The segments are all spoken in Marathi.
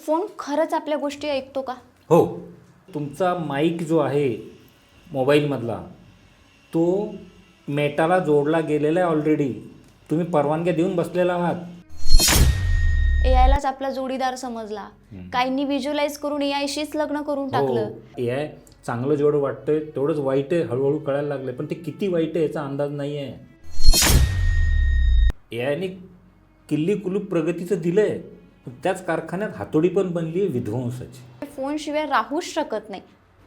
फोन खरंच आपल्या गोष्टी ऐकतो का? हो, तुमचा माईक जो आहे मोबाईलमधला तो मेटाला जोडला गेलेला आहे ऑलरेडी. तुम्ही परवानग्या देऊन बसलेला आहात. एआयलाच आपला जोडीदार समजला. काहींनी व्हिज्युअलाइज करून एआयशीच लग्न करून टाकलं. हो, ए आय चांगलं जेवढं वाटतंय तेवढंच वाईट आहे. हळूहळू कळायला लागले, पण ते किती वाईट आहे याचा अंदाज नाही आहे. ए आयने किल्ली कुलूप प्रगतीचं दिलं आहे, पण त्याच कारखान्यात हातोडी पण बनली आहे विध्वंसाची. फोनशिवाय राहूच शकत नाही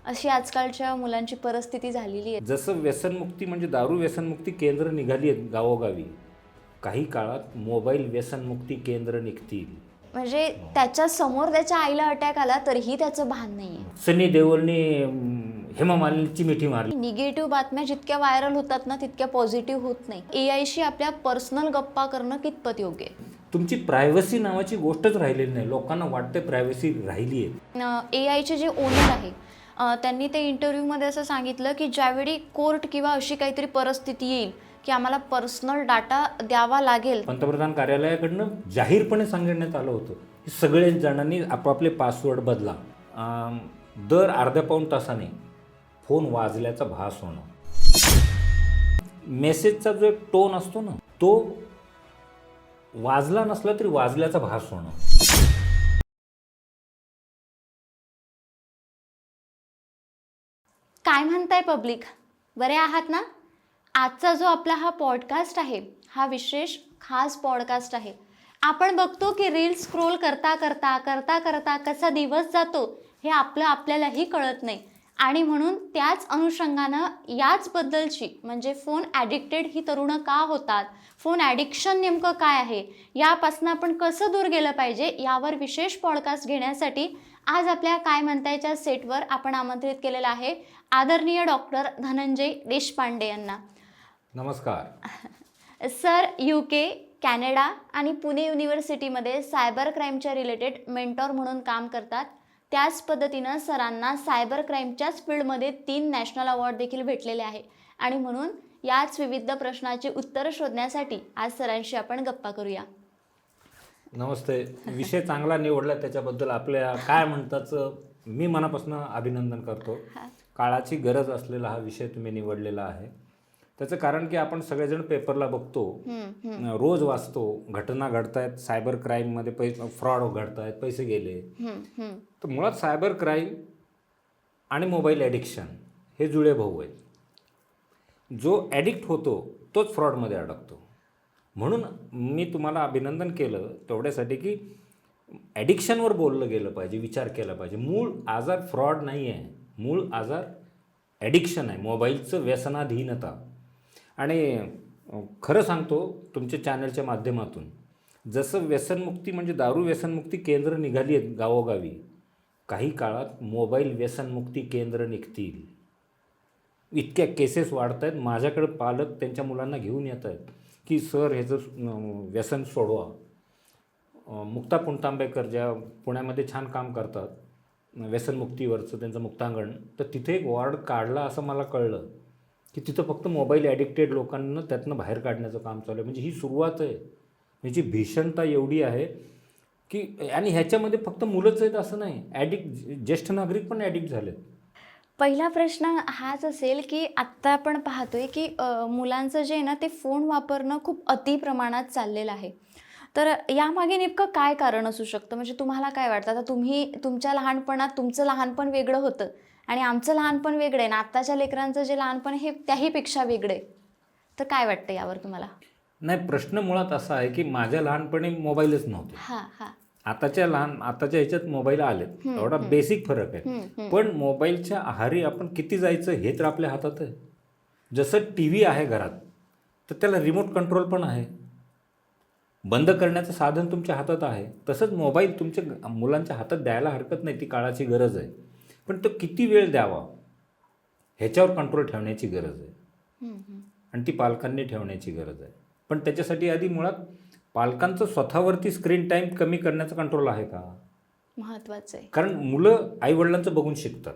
अशी आजकालच्या मुलांची परिस्थिती झालेली आहे. जसं व्यसनमुक्ती म्हणजे दारू व्यसनमुक्ती केंद्र निघाली आहेत गावोगावी, काही काळात मोबाईल व्यसनमुक्ती केंद्र निघतील. म्हणजे त्याच्या समोर त्याच्या आईला अटॅक आला तरीही त्याचं भान नाहीये. सनी देओलने हेमा मालिनीची मिठी मारली. निगेटिव्ह बातम्या जितक्या व्हायरल होतात ना तितक्या पॉझिटिव्ह होत नाही. एआयशी आपल्या पर्सनल गप्पा करणं कितपत योग्य आहे? तुमची प्रायव्हसी नावाची गोष्टच राहिलेली नाही. लोकांना वाटते प्रायव्हसी राहिली आहे. एआयचे जे ओनर आहे त्यांनी ते इंटरव्ह्यूमध्ये असं सांगितलं की ज्यावेळी कोर्ट किंवा अशी काहीतरी परिस्थिती येईल की आम्हाला पर्सनल डाटा द्यावा लागेल, पंतप्रधान कार्यालयाकडनं जाहीरपणे सांगण्यात आलं होतं की सगळे जणांनी आपापले पासवर्ड बदला. दर अर्ध्या पाऊण तासाने फोन वाजल्याचा भास होणं. मेसेजचा जो एक टोन असतो ना तो वाजला नसला तरी वाजल्याचा भास होणं. काय म्हणताय पब्लिक, बरे आहात ना? आजचा जो आपला हा पॉडकास्ट आहे हा विशेष खास पॉडकास्ट आहे. आपण बघतो की रील स्क्रोल करता करता करता करता कसा दिवस जातो हे आपल्यालाही कळत नाही. आणि म्हणून त्याच अनुषंगानं याचबद्दलची म्हणजे फोन ॲडिक्टेड ही तरुणं का होतात, फोन ॲडिक्शन नेमकं काय आहे, यापासून आपण कसं दूर गेलं पाहिजे यावर विशेष पॉडकास्ट घेण्यासाठी आज आपल्या काय म्हणतायच्या सेटवर आपण आमंत्रित केलेलं आहे आदरणीय डॉक्टर धनंजय देशपांडे यांना. नमस्कार. सर UK, कॅनडा आणि पुणे युनिव्हर्सिटीमध्ये सायबर क्राईमच्या रिलेटेड मेंटॉर म्हणून काम करतात. त्याच पद्धतीनं सरांना सायबर क्राईमच्याच फील्डमध्ये 3 नॅशनल अवॉर्ड देखील भेटलेले आहे. आणि म्हणून याच विविध प्रश्नाची उत्तरं शोधण्यासाठी आज सरांशी आपण गप्पा करूया. नमस्ते. विषय चांगला निवडला, त्याच्याबद्दल आपल्या काय म्हणताचं मी मनापासून अभिनंदन करतो. काळाची गरज असलेला हा विषय तुम्ही निवडलेला आहे. त्याचं कारण की आपण सगळेजण पेपरला बघतो, रोज वाचतो, घटना घडतायत, सायबर क्राईममध्ये फ्रॉड घडतायत, पैसे गेले. तर मुळात सायबर क्राईम आणि मोबाईल ॲडिक्शन हे जुळे भाऊ आहेत. जो ॲडिक्ट होतो तोच फ्रॉडमध्ये अडकतो. म्हणून मी तुम्हाला अभिनंदन केलं तेवढ्यासाठी की ॲडिक्शनवर बोललं गेलं पाहिजे, विचार केला पाहिजे. मूळ आजार फ्रॉड नाही आहे, मूळ आजार ॲडिक्शन आहे, मोबाईलचं व्यसनाधीनता. आणि खरं सांगतो तुमच्या चॅनलच्या माध्यमातून, जसं व्यसनमुक्ती म्हणजे दारू व्यसनमुक्ती केंद्र निघाली आहेत गावोगावी, काही काळात मोबाईल व्यसनमुक्ती केंद्र निघतील. इतक्या केसेस वाढत आहेत. माझ्याकडे पालक त्यांच्या मुलांना घेऊन येत आहेत की सर ह्याचं व्यसन सोडवा. मुक्ता पुणतांबेकर ज्या पुण्यामध्ये छान काम करतात व्यसनमुक्तीवरचं त्यांचं मुक्तांगण, तर तिथे एक वॉर्ड काढला असं मला कळलं की तिथं फक्त मोबाईल ॲडिक्टेड लोकांना त्यातनं बाहेर काढण्याचं काम चालू आहे. म्हणजे ही सुरुवात आहे. ह्याची भीषणता एवढी आहे की, आणि ह्याच्यामध्ये फक्त मुलंच आहेत असं नाही, ज्येष्ठ नागरिक पण ॲडिक्ट झालेत. पहिला प्रश्न हाच असेल की आत्ता आपण पाहतोय की मुलांचं जे आहे ना ते फोन वापरणं खूप अति प्रमाणात चाललेलं आहे. तर यामागे नेमकं काय कारण असू शकतं? म्हणजे तुम्हाला काय वाटतं? आता तुम्ही तुमच्या लहानपणात तुमचं लहानपण वेगळं होतं आणि आमचं लहानपण वेगळं आहे ना, आत्ताच्या लेकरांचं जे लहानपण हे त्याहीपेक्षा वेगळं आहे. तर काय वाटतं यावर तुम्हाला? नाही, प्रश्न मुळात असा आहे की माझ्या लहानपणी मोबाईलच नव्हते. आताच्या ह्याच्यात मोबाईल आलेत, एवढा बेसिक फरक आहे. पण मोबाईलच्या आहारी आपण किती जायचं हे तर आपल्या हातात आहे. जसं टी व्ही आहे घरात तर त्याला रिमोट कंट्रोल पण आहे, बंद करण्याचं साधन तुमच्या हातात आहे. तसंच मोबाईल तुमच्या मुलांच्या हातात द्यायला हरकत नाही, ती काळाची गरज आहे. पण तो किती वेळ द्यावा ह्याच्यावर कंट्रोल ठेवण्याची गरज आहे, आणि ती पालकांनी ठेवण्याची गरज आहे. पण त्याच्यासाठी आधी मुळात पालकांचं स्वतःवरती स्क्रीन टाईम कमी करण्याचा कंट्रोल आहे का, महत्त्वाचं आहे. कारण मुलं आईवडिलांचं बघून शिकतात.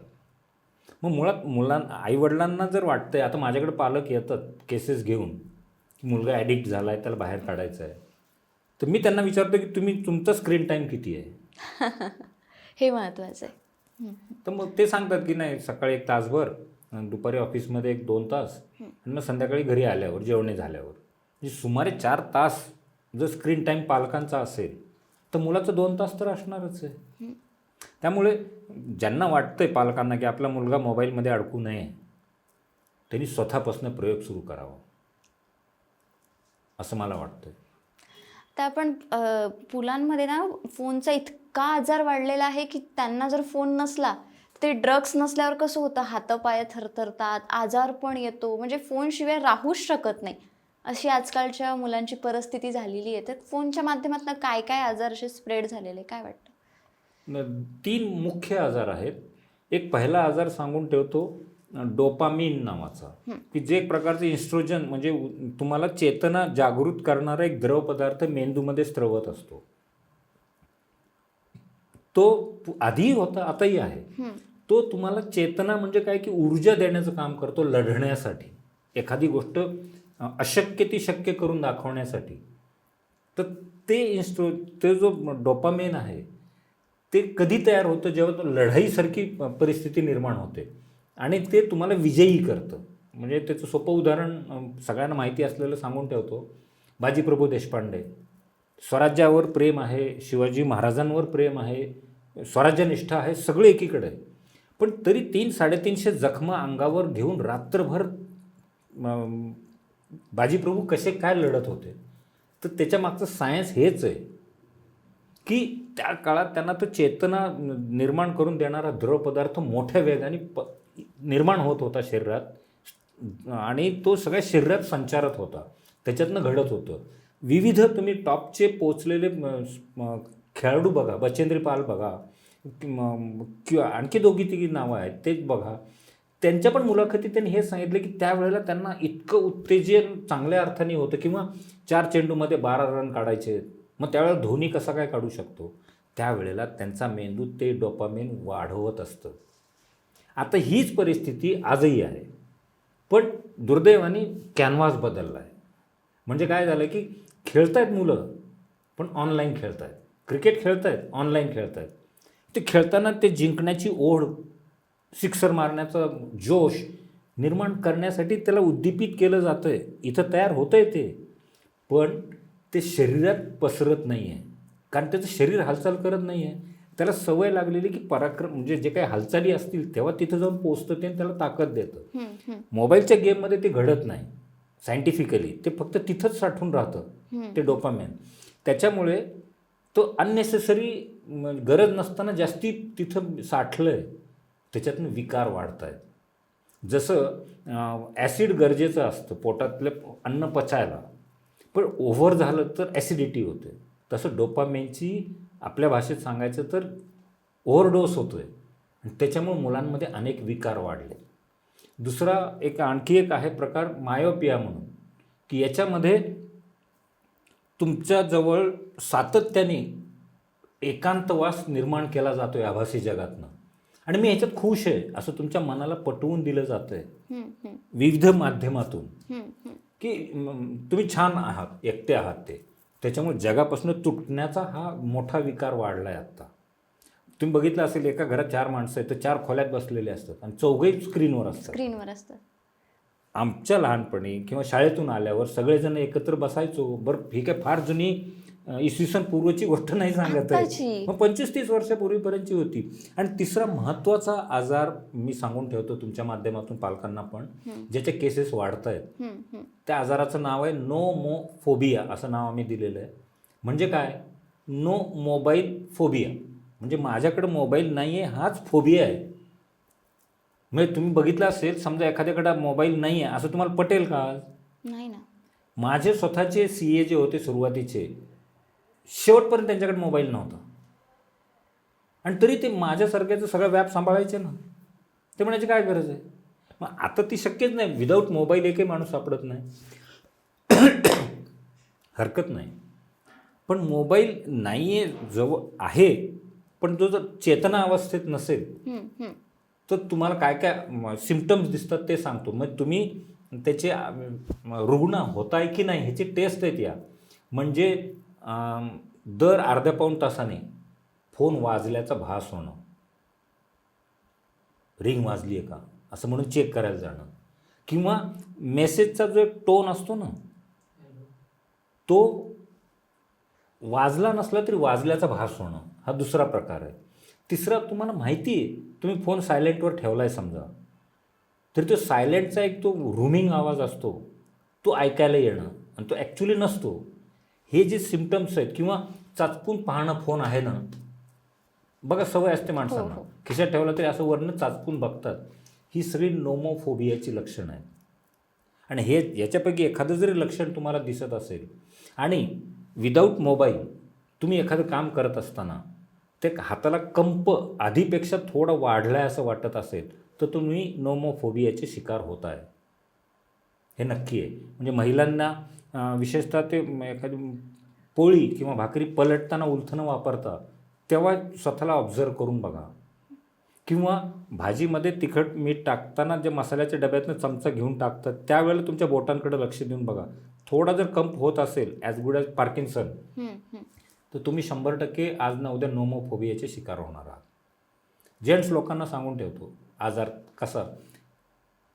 मग मुळात आईवडिलांना जर वाटतंय, आता माझ्याकडे पालक येतात केसेस घेऊन की मुलगा ॲडिक्ट झाला आहे, त्याला बाहेर काढायचं आहे, तर मी त्यांना विचारतो की तुम्ही तुमचा स्क्रीन टाईम किती आहे. हे महत्त्वाचं आहे. तर मग ते सांगतात की नाही सकाळी 1 तासभर, दुपारी ऑफिसमध्ये 1-2 तास, आणि मग संध्याकाळी घरी आल्यावर जेवणे झाल्यावर म्हणजे सुमारे 4 तास जर स्क्रीन टाईम पालकांचा असेल तर मुलाचं 2 तास तर असणारच आहे. त्यामुळे ज्यांना वाटतंय पालकांना की आपला मुलगा मोबाईलमध्ये अडकू नये त्यांनी स्वतःपासून प्रयोग सुरू करावा असं मला वाटतं. तर आपण मुलांमध्ये ना फोनचा इतका आजार वाढलेला आहे की त्यांना जर फोन नसला ते ड्रग्स नसल्यावर कसं होतं, हातापाय थरथरतात, आजार पण येतो, म्हणजे फोनशिवाय राहूच शकत नाही अशी आजकालच्या मुलांची परिस्थिती झालेली आहे. तर फोनच्या माध्यमातून काय काय आजार असे स्प्रेड झालेले काय वाटतं? 3 मुख्य आजार आहेत. एक पहिला आजार सांगून ठेवतो डोपामिन नावाचा, की जे एक प्रकारचं इन्स्ट्रोजन म्हणजे तुम्हाला चेतना जागृत करणारा एक द्रव पदार्थ मेंदूमध्ये स्त्रवत असतो. तो आधीही होता आताही आहे. तो तुम्हाला चेतना म्हणजे काय की ऊर्जा देण्याचं काम करतो लढण्यासाठी, एखादी गोष्ट अशक्य ती शक्य करून दाखवण्यासाठी. तर ते जो डोपामिन आहे ते कधी तयार होतं जेव्हा लढाईसारखी परिस्थिती निर्माण होते आणि ते तुम्हाला विजयी करतं. म्हणजे त्याचं सोपं उदाहरण सगळ्यांना माहिती असलेलं सांगून ठेवतो. बाजीप्रभू देशपांडे, स्वराज्यावर प्रेम आहे, शिवाजी महाराजांवर प्रेम आहे, स्वराज्यनिष्ठा आहे, सगळं एकीकडे आहे. पण तरी 300-350 जखमा अंगावर घेऊन रात्रभर बाजीप्रभू कसे काय लढत होते. तर त्याच्या मागचं सायन्स हेच आहे की त्या काळात त्यांना तो चेतना निर्माण करून देणारा द्रव पदार्थ मोठ्या वेगाने निर्माण होत होता शरीरात आणि तो सगळ्या शरीरात संचारत होता, त्याच्यातनं घडत होतं. विविध तुम्ही टॉपचे पोचलेले खेळाडू बघा, बचेंद्री पाल बघा किंवा आणखी 2-3 नावं आहेत तेच बघा, त्यांच्या पण मुलाखतीत त्यांनी हे सांगितलं की त्यावेळेला त्यांना इतकं उत्तेजन चांगल्या अर्थाने होतं किंवा 4 चेंडूमध्ये 12 रन काढायचे. मग त्यावेळेला धोनी कसा काय काढू शकतो? त्यावेळेला त्यांचा मेंदू ते डोपामिन वाढवत असतं. आता हीच परिस्थिती आजही आहे, पण दुर्दैवाने कॅनव्हास बदलला आहे. म्हणजे काय झालं की खेळतायत मुलं पण ऑनलाईन खेळतायत, क्रिकेट खेळतायत ऑनलाईन खेळतायत. ते खेळताना ते जिंकण्याची ओढ, सिक्सर मारण्याचा जोश निर्माण करण्यासाठी त्याला उद्दीपित केलं जातं आहे, इथं तयार होतं आहे ते, पण ते शरीरात पसरत नाही आहे कारण त्याचं शरीर हालचाल करत नाही आहे. त्याला सवय लागलेली की पराक्रम म्हणजे जे काही हालचाली असतील तेव्हा तिथं जाऊन पोचतं ते त्याला ताकद देतं. मोबाईलच्या गेममध्ये ते घडत नाही सायंटिफिकली, ते फक्त तिथंच साठून राहतं ते डोपामिन. त्याच्यामुळे तो अननेसेसरी गरज नसताना जास्ती तिथं साठलं आहे, त्याच्यातून विकार वाढत आहेत. जसं ॲसिड गरजेचं असतं पोटातलं अन्न पचायला, पण ओव्हर झालं तर ॲसिडिटी होते, तसं डोपामिनची आपल्या भाषेत सांगायचं तर ओव्हरडोस होतो आहे आणि त्याच्यामुळे मुलांमध्ये अनेक विकार वाढले. दुसरा आणखी एक आहे प्रकार मायोपिया म्हणून, की याच्यामध्ये तुमच्याजवळ सातत्याने एकांतवास निर्माण केला जातो आहे आभासी जगातनं आणि मी ह्याच्यात खुश आहे असं तुमच्या मनाला पटवून दिलं जातं आहे विविध माध्यमातून की तुम्ही छान आहात, एकटे आहात. त्याच्यामुळे जगापासून तुटण्याचा हा मोठा विकार वाढला आहे आत्ता. तुम्ही बघितलं असेल एका घरात 4 माणसं आहेत तर 4 खोल्यात बसलेले असतात आणि चौघही स्क्रीनवर असतात. आमच्या लहानपणी किंवा शाळेतून आल्यावर सगळेजण एकत्र बसायचो. बरं ही काय फार जुनी इसवी सन पूर्वची गोष्ट नाही सांगत आहे, मग 25-30 वर्षापूर्वीपर्यंतची होती. आणि तिसरा महत्त्वाचा आजार मी सांगून ठेवतो तुमच्या माध्यमातून पालकांना पण, ज्याच्या केसेस वाढत आहेत, त्या आजाराचं नाव आहे नोमोफोबिया असं नाव आम्ही दिलेलं आहे. म्हणजे काय? नो मोबाईल फोबिया, म्हणजे माझ्याकडे मोबाईल नाही आहे हाच फोबिया आहे. म्हणजे तुम्ही बघितलं असेल समजा एखाद्याकडे मोबाईल नाही आहे असं तुम्हाला पटेल का? नाही ना. माझे स्वतःचे CA जे होते सुरुवातीचे, शेवटपर्यंत त्यांच्याकडे मोबाईल नव्हता आणि तरी ते माझ्यासारख्याचं सगळं व्याप सांभाळायचे ना. ते म्हणायचे काय गरज आहे? मग आता ती शक्यच नाही, विदाऊट मोबाईल एकही माणूस सापडत नाही. हरकत नाही, पण मोबाईल नाही आहे जवळ आहे, पण तो जर चेतना अवस्थेत नसेल तर तुम्हाला काय काय सिम्पटम्स दिसतात ते सांगतो. मग तुम्ही त्याचे रुग्ण होताय की नाही ह्याची टेस्ट आहेत या. म्हणजे दर अर्ध्या पाऊण तासाने फोन वाजल्याचा भास होणं, रिंग वाजली आहे का असं म्हणून चेक करायला जाणं, किंवा मेसेजचा जो एक टोन असतो ना तो वाजला नसला तरी वाजल्याचा भास होणं, हा दुसरा प्रकार आहे. तिसरा, तुम्हाला माहिती आहे तुम्ही फोन सायलेंटवर ठेवला आहे समजा, तरी तो सायलेंटचा एक तो रूमिंग आवाज असतो तो ऐकायला येणं आणि तो ॲक्च्युली नसतो. हे जे सिम्पटम्स आहेत, किंवा चाचपून पाहणं फोन आहे ना, बघा सवय असते माणसांना, हो. खिशात ठेवला तरी असं वरनं चाचपून बघतात, ही सगळी नोमोफोबियाची लक्षणं आहेत. आणि हे याच्यापैकी एखादं जरी लक्षण तुम्हाला दिसत असेल आणि विदाऊट मोबाईल तुम्ही एखादं काम करत असताना ते हाताला कंप आधीपेक्षा थोडा वाढला आहे असं वाटत असेल तर तुम्ही नोमोफोबियाचे शिकार होत आहे, हे नक्की आहे. म्हणजे महिलांना विशेषतः ते एखादी पोळी किंवा भाकरी पलटताना उलथनं वापरता तेव्हा स्वतःला ऑब्झर्व करून बघा, किंवा भाजीमध्ये तिखट मीठ टाकताना जे मसाल्याच्या डब्यातनं चमचा घेऊन टाकतात त्यावेळेला तुमच्या बोटांकडे लक्ष देऊन बघा. थोडा जर कंप होत असेल ॲज गुड ॲज पार्किन्सन, तर तुम्ही 100% आज ना उद्या नोमोफोबियाचे शिकार होणार आहात. जेंट्स लोकांना सांगून ठेवतो, आजार कसा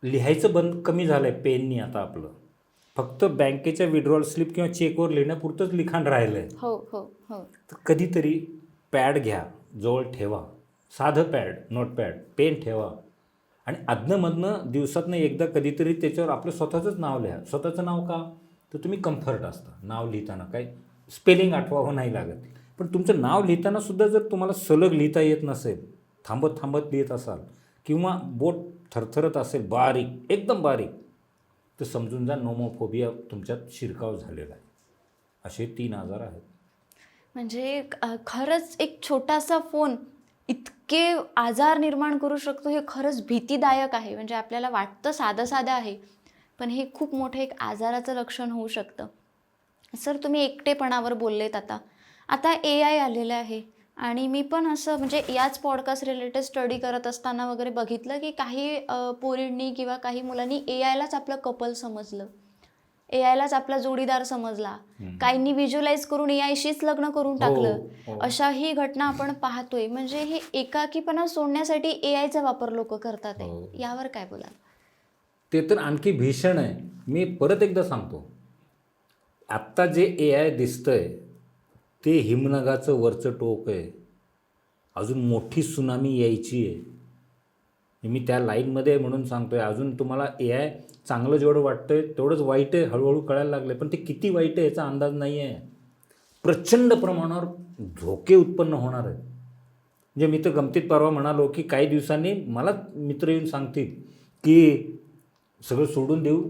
लिहायचं बंद कमी झालं आहे पेननी, आता आपलं फक्त बँकेच्या विड्रॉल स्लिप किंवा चेकवर लिहिण्यापुरतंच लिखाण राहिलं आहे. हो हो हो. तर कधीतरी पॅड घ्या, जवळ ठेवा, साधं पॅड, नोटपॅड, पेन ठेवा आणि अधनंमधनं दिवसातनं एकदा कधीतरी त्याच्यावर आपलं स्वतःचंच नाव लिहा. स्वतःचं नाव का, तर तुम्ही कम्फर्ट असता नाव लिहिताना, काही स्पेलिंग आठवावं नाही लागत. पण तुमचं नाव लिहितानासुद्धा जर तुम्हाला सलग लिहिता येत नसेल, थांबत थांबत लिहित असाल, किंवा बोट थरथरत असेल बारीक, एकदम बारीक, तर समजून जा नोमोफोबिया तुमच्यात शिरकाव झालेला आहे. असे 3 आजार आहेत. म्हणजे खरंच एक छोटासा फोन इतके आजार निर्माण करू शकतो, हे खरंच भीतीदायक आहे. म्हणजे आपल्याला वाटतं साधं साधं आहे, पण हे खूप मोठं एक आजाराचं लक्षण होऊ शकतं. सर, तुम्ही एकटेपणावर बोललेत. आता AI आलेलं आहे आणि मी पण असं म्हणजे याच पॉडकास्ट रिलेटेड स्टडी करत असताना वगैरे बघितलं की काही पोरींनी किंवा काही मुलांनी AIलाच आपलं कपल समजलं, AIलाच आपला जोडीदार समजला, काहींनी व्हिज्युअलाइज करून AIशीच लग्न करून टाकलं. हो. अशाही घटना आपण पाहतोय. म्हणजे हे एकाकीपणा सोडण्यासाठी AIचा वापर लोक करतात आहे. हो. यावर काय बोलाल? ते तर आणखी भीषण आहे. मी परत एकदा सांगतो, आत्ता जे AI दिसतंय ते हिमनगाचं वरचं टोक आहे. अजून मोठी सुनामी यायची आहे. मी त्या लाईनमध्ये म्हणून सांगतोय. अजून तुम्हाला AI चांगलं जेवढं वाटतंय तेवढंच वाईट आहे, हळूहळू कळायला लागले. पण ते किती वाईट आहे याचा अंदाज नाही आहे. प्रचंड प्रमाणावर धोके उत्पन्न होणार आहेत. म्हणजे मी तर गमतीत परवा म्हणालो की काही दिवसांनी मला मित्र येऊन सांगतील की सगळं सोडून देऊ,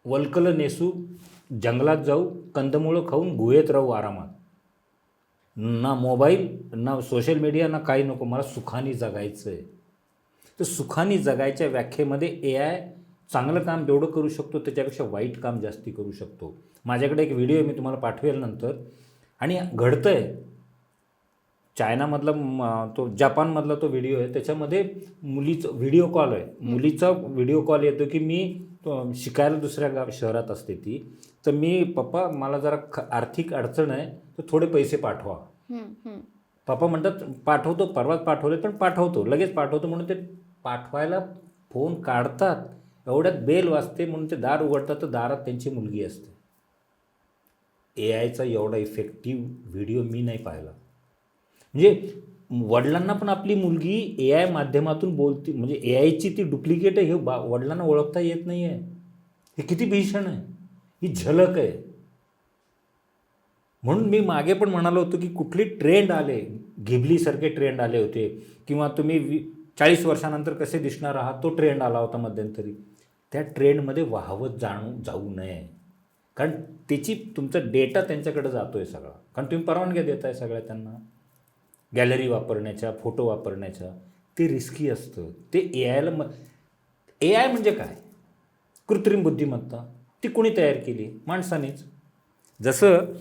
वल्कलं नेसू, जंगलात जाऊ, कंदमुळं खाऊन गुहेत राहू आरामात, ना मोबाईल ना सोशल मीडिया ना काही नको, मला सुखाने जगायचं आहे. तर सुखाने जगायच्या व्याख्येमध्ये AI चांगलं काम जेवढं करू शकतो त्याच्यापेक्षा वाईट काम जास्ती करू शकतो. माझ्याकडे एक व्हिडिओ आहे, मी तुम्हाला पाठवेल नंतर. आणि घडतं आहे, चायनामधला तो जपानमधला तो व्हिडिओ आहे. त्याच्यामध्ये मुलीचं व्हिडिओ कॉल आहे, मुलीचा व्हिडिओ कॉल येतो की मी शिकायला दुसऱ्या शहरात असते ती, तर मी पप्पा मला जरा आर्थिक अडचण आहे तर थोडे पैसे पाठवा. पप्पा म्हणतात पाठवतो, परवाच पाठवले पण पाठवतो, लगेच पाठवतो म्हणून ते पाठवायला फोन काढतात. एवढ्यात बेल वाजते म्हणून ते दार उघडतात तर दारात त्यांची मुलगी असते. AIचा एवढा इफेक्टिव्ह व्हिडिओ मी नाही पाहिला. म्हणजे वडिलांना पण आपली मुलगी AI माध्यमातून बोलते, म्हणजे AIची ती डुप्लिकेट आहे हे वडिलांना ओळखता येत नाही आहे. हे किती भीषण आहे, ही झलक आहे. म्हणून मी मागे पण म्हणालो होतो की कुठली ट्रेंड आले, घिबलीसारखे ट्रेंड आले होते, किंवा तुम्ही 40 वर्षानंतर कसे दिसणार आहात तो ट्रेंड आला होता मध्यंतरी. त्या ट्रेंडमध्ये वाहवत जाऊ नये, कारण त्याची तुमचा डेटा त्यांच्याकडे जातो आहे सगळा. कारण तुम्ही परवानग्या देताय सगळ्या त्यांना गॅलरी वापरण्याच्या, फोटो वापरण्याच्या. ते रिस्की असतं. ते AI म्हणजे काय, कृत्रिम बुद्धिमत्ता. ती कोणी तयार केली, माणसानेच. जसं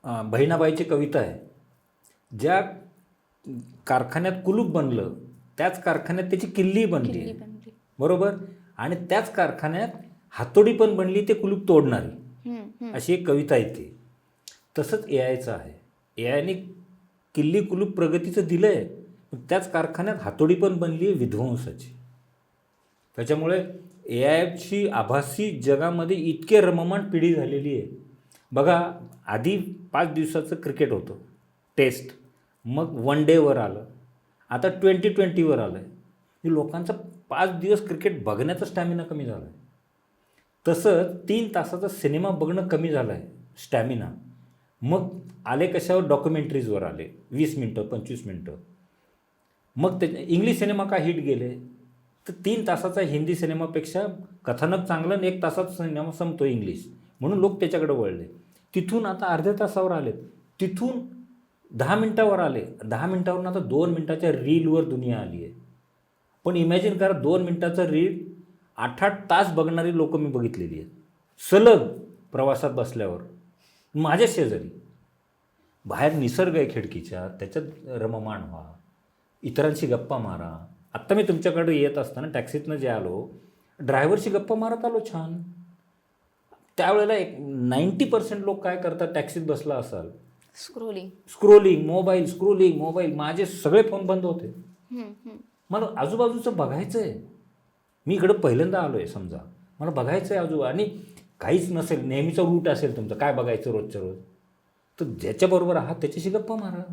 बहिणाबाईची कविता आहे, ज्या कारखान्यात कुलूप बनलं त्याच कारखान्यात त्याची किल्ली बनली, बरोबर. आणि त्याच कारखान्यात हातोडी पण बनली ते कुलूप तोडणारी, अशी एक कविता येते. तसंच AIचं आहे. AIने किल्ली कुलूप प्रगतीचं दिलं आहे, त्याच कारखान्यात हातोडी पण बनली आहे विध्वंसाची. त्याच्यामुळे ए आयची आभासी जगामध्ये इतके रममाण पिढी झालेली आहे. बघा, आधी 5 दिवसाचं क्रिकेट होतं, टेस्ट, मग वन डेवर आलं, आता 2020वर आलं आहे. लोकांचा 5 दिवस क्रिकेट बघण्याचा स्टॅमिना कमी झाला आहे. तसंच 3 तासाचा सिनेमा बघणं कमी झालं आहे स्टॅमिना. मग आले कशावर? डॉक्युमेंटरीजवर आले, 20 मिनटं 25 मिनटं. मग ते इंग्लिश सिनेमा का हिट गेले? तर 3 तासाचा हिंदी सिनेमापेक्षा कथानक चांगलं आणि 1 तासाचा सिनेमा संपतो इंग्लिश, म्हणून लोक त्याच्याकडे वळले. तिथून आता अर्ध्या तासावर आले, तिथून 10 मिनटावर आले, 10 मिनटावरून आता 2 मिनटाच्या रीलवर दुनिया आली आहे. पण इमॅजिन करा, 2 मिनटाचं रील 8-8 तास बघणारी लोकं मी बघितलेली आहेत, सलग प्रवासात बसल्यावर. माझ्या शेजारी बाहेर निसर्ग आहे खिडकीच्या, त्याच्यात रममाण व्हा, इतरांशी गप्पा मारा. आत्ता मी तुमच्याकडे येत असताना टॅक्सीतनं जे आलो, ड्रायव्हरशी गप्पा मारत आलो छान. त्यावेळेला 90% लोक काय करतात? टॅक्सीत बसला असाल, स्क्रोलिंग मोबाईल. माझे सगळे फोन बंद होते. मला आजूबाजूचं बघायचं आहे. मी इकडं पहिल्यांदा आलो आहे समजा, मला बघायचं आहे आजूबा, आणि काहीच नसेल, नेहमीचा रूट असेल तुमचं, काय बघायचं रोजच्या रोज, तर ज्याच्याबरोबर आहात त्याच्याशी गप्पा मारा.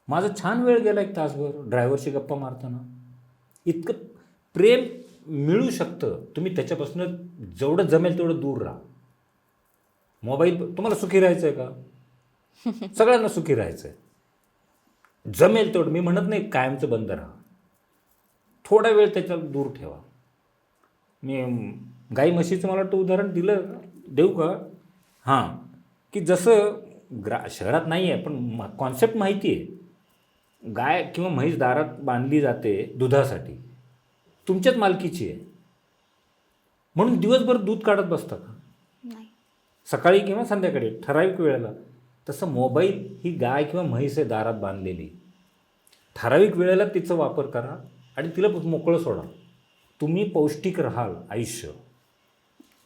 माझा छान वेळ गेला 1 तासभर ड्रायव्हरशी गप्पा मारताना. इतकं प्रेम मिळू शकतं. तुम्ही त्याच्यापासून जेवढं जमेल तेवढं दूर राहा. मोबाईल, तुम्हाला सुखी राहायचं आहे का? सगळ्यांना सुखी राहायचं आहे, जमेल तेवढं. मी म्हणत नाही कायमचं बंद राहा, थोडा वेळ त्याच्या दूर ठेवा. मी गाई म्हशीचं मला वाटतं उदाहरण देऊ का? हां, की जसं शहरात नाही आहे पण कॉन्सेप्ट माहिती आहे. गाय किंवा म्हैस दारात बांधली जाते दुधासाठी, तुमच्याच मालकीची आहे, म्हणून दिवसभर दूध काढत बसता का? नाही. सकाळी किंवा संध्याकाळी ठराविक वेळेला. तसं मोबाईल ही गाय किंवा म्हैस आहे दारात बांधलेली, ठराविक वेळेला तिचा वापर करा आणि तिला मोकळं सोडा. तुम्ही पौष्टिक राहाल आयुष्य,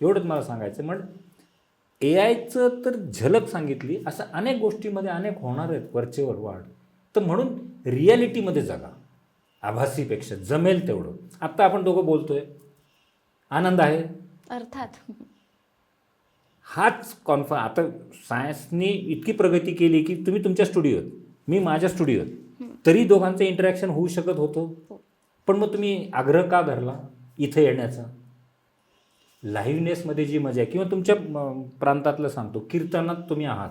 एवढंच मला सांगायचं. मग ए आयचं तर झलक सांगितली, असं अनेक गोष्टीमध्ये अनेक होणार आहेत वरचेवर वाढ. तर म्हणून रियालिटीमध्ये जगा, आभासीपेक्षा जमेल तेवढं. आत्ता आपण दोघं बोलतोय, आनंद आहे अर्थात. हाच आता सायन्सनी इतकी प्रगती केली की तुम्ही तुमच्या स्टुडिओत, मी माझ्या स्टुडिओत, तरी दोघांचं इंटरॅक्शन होऊ शकत होतं. पण मग तुम्ही आग्रह का धरला इथं येण्याचा? लाईव्हनेसमध्ये जी मजा आहे, किंवा तुमच्या प्रांतातलं सांगतो, कीर्तनात तुम्ही आहात,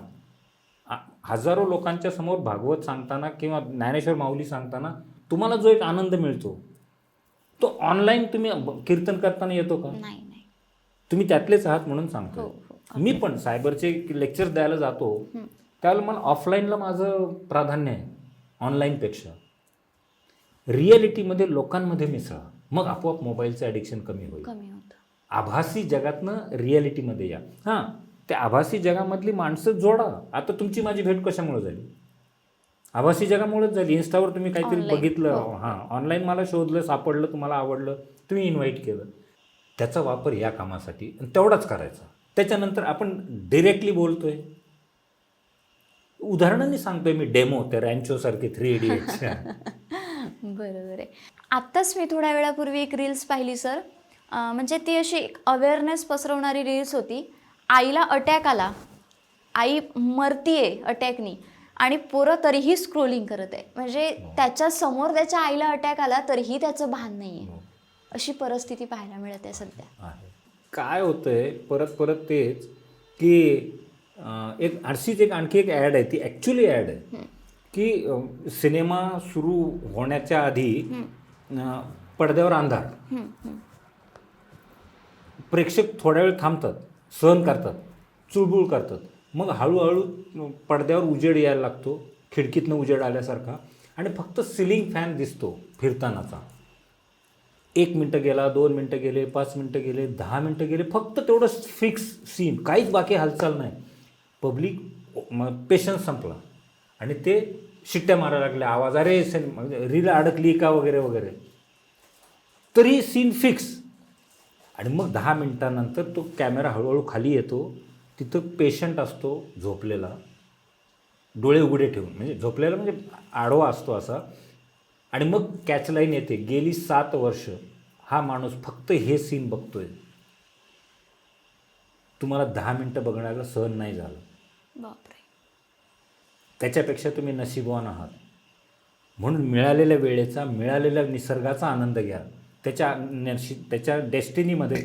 हजारो लोकांच्या समोर भागवत सांगताना किंवा ज्ञानेश्वर माऊली सांगताना तुम्हाला जो एक आनंद मिळतो, तो ऑनलाईन तुम्ही कीर्तन करताना येतो का? नाही. तुम्ही त्यातलेच आहात म्हणून सांगतो. मी पण सायबरचे लेक्चर द्यायला जातो, त्यावेळेला मला ऑफलाईनला माझं प्राधान्य आहे ऑनलाईनपेक्षा. रिॲलिटीमध्ये लोकांमध्ये मिसळा, मग आपोआप मोबाईलचं ॲडिक्शन कमी होईल. आभासी जगातनं रिॲलिटीमध्ये या. हां, त्या आभासी जगामधली माणसं जोडा. आता तुमची माझी भेट कशामुळे झाली? आभासी जगामुळेच झाली. इन्स्टावर तुम्ही काहीतरी बघितलं, हां, ऑनलाईन मला शोधलं, सापडलं, तुम्हाला आवडलं, तुम्ही इन्व्हाइट केलं. त्याचा वापर या कामासाठी तेवढाच करायचा. त्याच्यानंतर आपण डिरेक्टली बोलतोय, उदाहरणांनी सांगतोय मी, डेमो, त्या रॅन्चोसारखे 3 इडियट्सच्या. बरोबर आहे. आत्ताच मी थोड्या वेळापूर्वी एक रील्स पाहिली सर, म्हणजे ती अशी एक अवेअरनेस पसरवणारी रील्स होती. आईला अटॅक आला, आई मरतीये अटॅकनी, आणि पोरं तरीही स्क्रोलिंग करत आहे. म्हणजे त्याच्या समोर त्याच्या आईला अटॅक आला तरीही त्याचं भान नाही आहे. अशी परिस्थिती पाहायला मिळत आहे सध्या. काय होतंय, परत तेच की एक अशीच एक आणखी एक ॲड आहे, ती ॲक्च्युली ॲड आहे की सिनेमा सुरू होण्याच्या आधी पडद्यावर अंधार, प्रेक्षक थोड्या वेळ थांबतात, सहन करतात, चुळबुळ करतात, मग हळूहळू पडद्यावर उजेड यायला लागतो, खिडकीतनं उजेड आल्यासारखा, आणि फक्त सिलिंग फॅन दिसतो फिरतानाचा. 1 मिनटं गेला, 2 मिनटं गेले, 5 मिनटं गेले, 10 मिनटं गेले, फक्त तेवढं फिक्स सीन, काहीच बाकी हालचाल नाही. पब्लिक पेशन्स संपला आणि ते शिट्ट्या मारायला लागले, आवाज, अरे रील अडकली का वगैरे वगैरे, तरी सीन फिक्स. आणि मग 10 मिनटानंतर तो कॅमेरा हळूहळू खाली येतो, तिथं पेशंट असतो झोपलेला, डोळे उघडे ठेवून, म्हणजे झोपलेला म्हणजे आडवा असतो असा, आणि मग कॅच लाईन येते, गेली 7 वर्ष हा माणूस फक्त हे सीन बघतोय. तुम्हाला 10 मिनटं बघण्याला सहन नाही झालं. बापरे. त्याच्यापेक्षा तुम्ही नशीबवान आहात. म्हणून मिळालेल्या वेळेचा, मिळालेल्या निसर्गाचा आनंद घ्या. त्याच्या डेस्टिनीमध्ये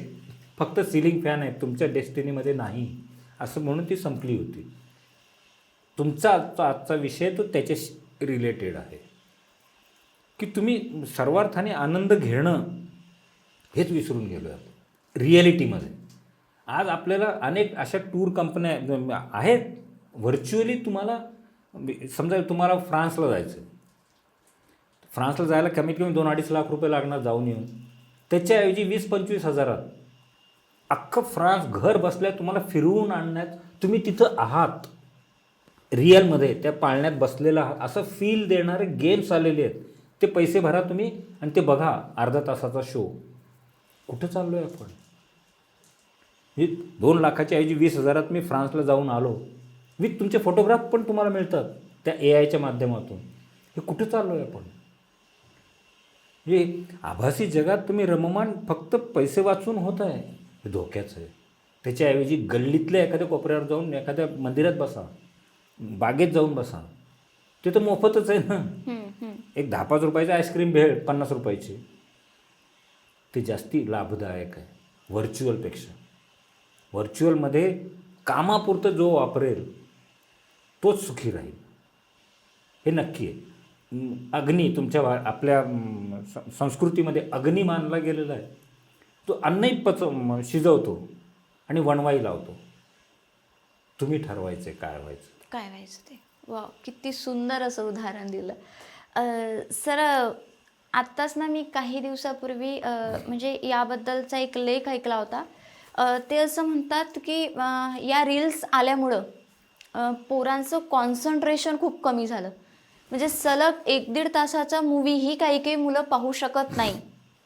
फक्त सिलिंग फॅन आहे, तुमच्या डेस्टिनीमध्ये नाही, असं म्हणून ती संपली होती. तुमचा आजचा विषय तो त्याच्याशी रिलेटेड आहे की तुम्ही सर्वार्थाने आनंद घेणं हेच विसरून गेलो आहे रिॲलिटीमध्ये. आज आपल्याला अनेक अशा टूर कंपन्या आहेत, व्हर्च्युअली तुम्हाला, समजा तुम्हाला फ्रान्सला जायचं, फ्रान्सला जायला कमीत कमी 2-2.5 लाख रुपये लागणार जाऊन येऊन. त्याच्याऐवजी 20-25 हजारात अख्खं फ्रान्स घर बसल्या तुम्हाला फिरवून आणण्यात, तुम्ही तिथं आहात रिअलमध्ये, त्या पाळण्यात बसलेला आहात असं फील देणारे गेम्स आलेले आहेत. ते पैसे भरा तुम्ही आणि ते बघा, अर्धा तासाचा शो. कुठं चाललो आहे आपण? 2 लाखाच्या ऐवजी 20 हजारात मी फ्रान्सला जाऊन आलो, विथ तुमचे फोटोग्राफ पण तुम्हाला मिळतात त्या AIच्या माध्यमातून. हे कुठं चाललो आहे आपण? हे आभासी जगात तुम्ही रममान फक्त पैसे वाचून होत आहे, हे धोक्याचं आहे. त्याच्याऐवजी गल्लीतल्या एखाद्या कोपऱ्यावर जाऊन एखाद्या मंदिरात बसा, बागेत जाऊन बसा, ते तर मोफतच आहे ना. एक 10-5 रुपयाची आईस्क्रीम भेळ 50 रुपयाची, ते जास्ती लाभदायक आहे व्हर्च्युअलपेक्षा. व्हर्च्युअलमध्ये कामापुरतं जो वापरेल तोच सुखी राहील, हे नक्की आहे. अग्नी तुमच्या आपल्या संस्कृतीमध्ये अग्नी मानला गेलेला आहे. तो अन्नही शिजवतो आणि वणवाई लावतो. तुम्ही ठरवायचं काय व्हायचं ते. वा, किती सुंदर असं उदाहरण दिलं. सर, आत्ताच ना मी काही दिवसापूर्वी म्हणजे याबद्दलचा एक लेख ऐकला होता. ते असं म्हणतात की या रील्स आल्यामुळं पोरांचं कॉन्सन्ट्रेशन खूप कमी झालं. म्हणजे सलग 1-1.5 तासाचा मूवीही काही मुलं पाहू शकत नाही.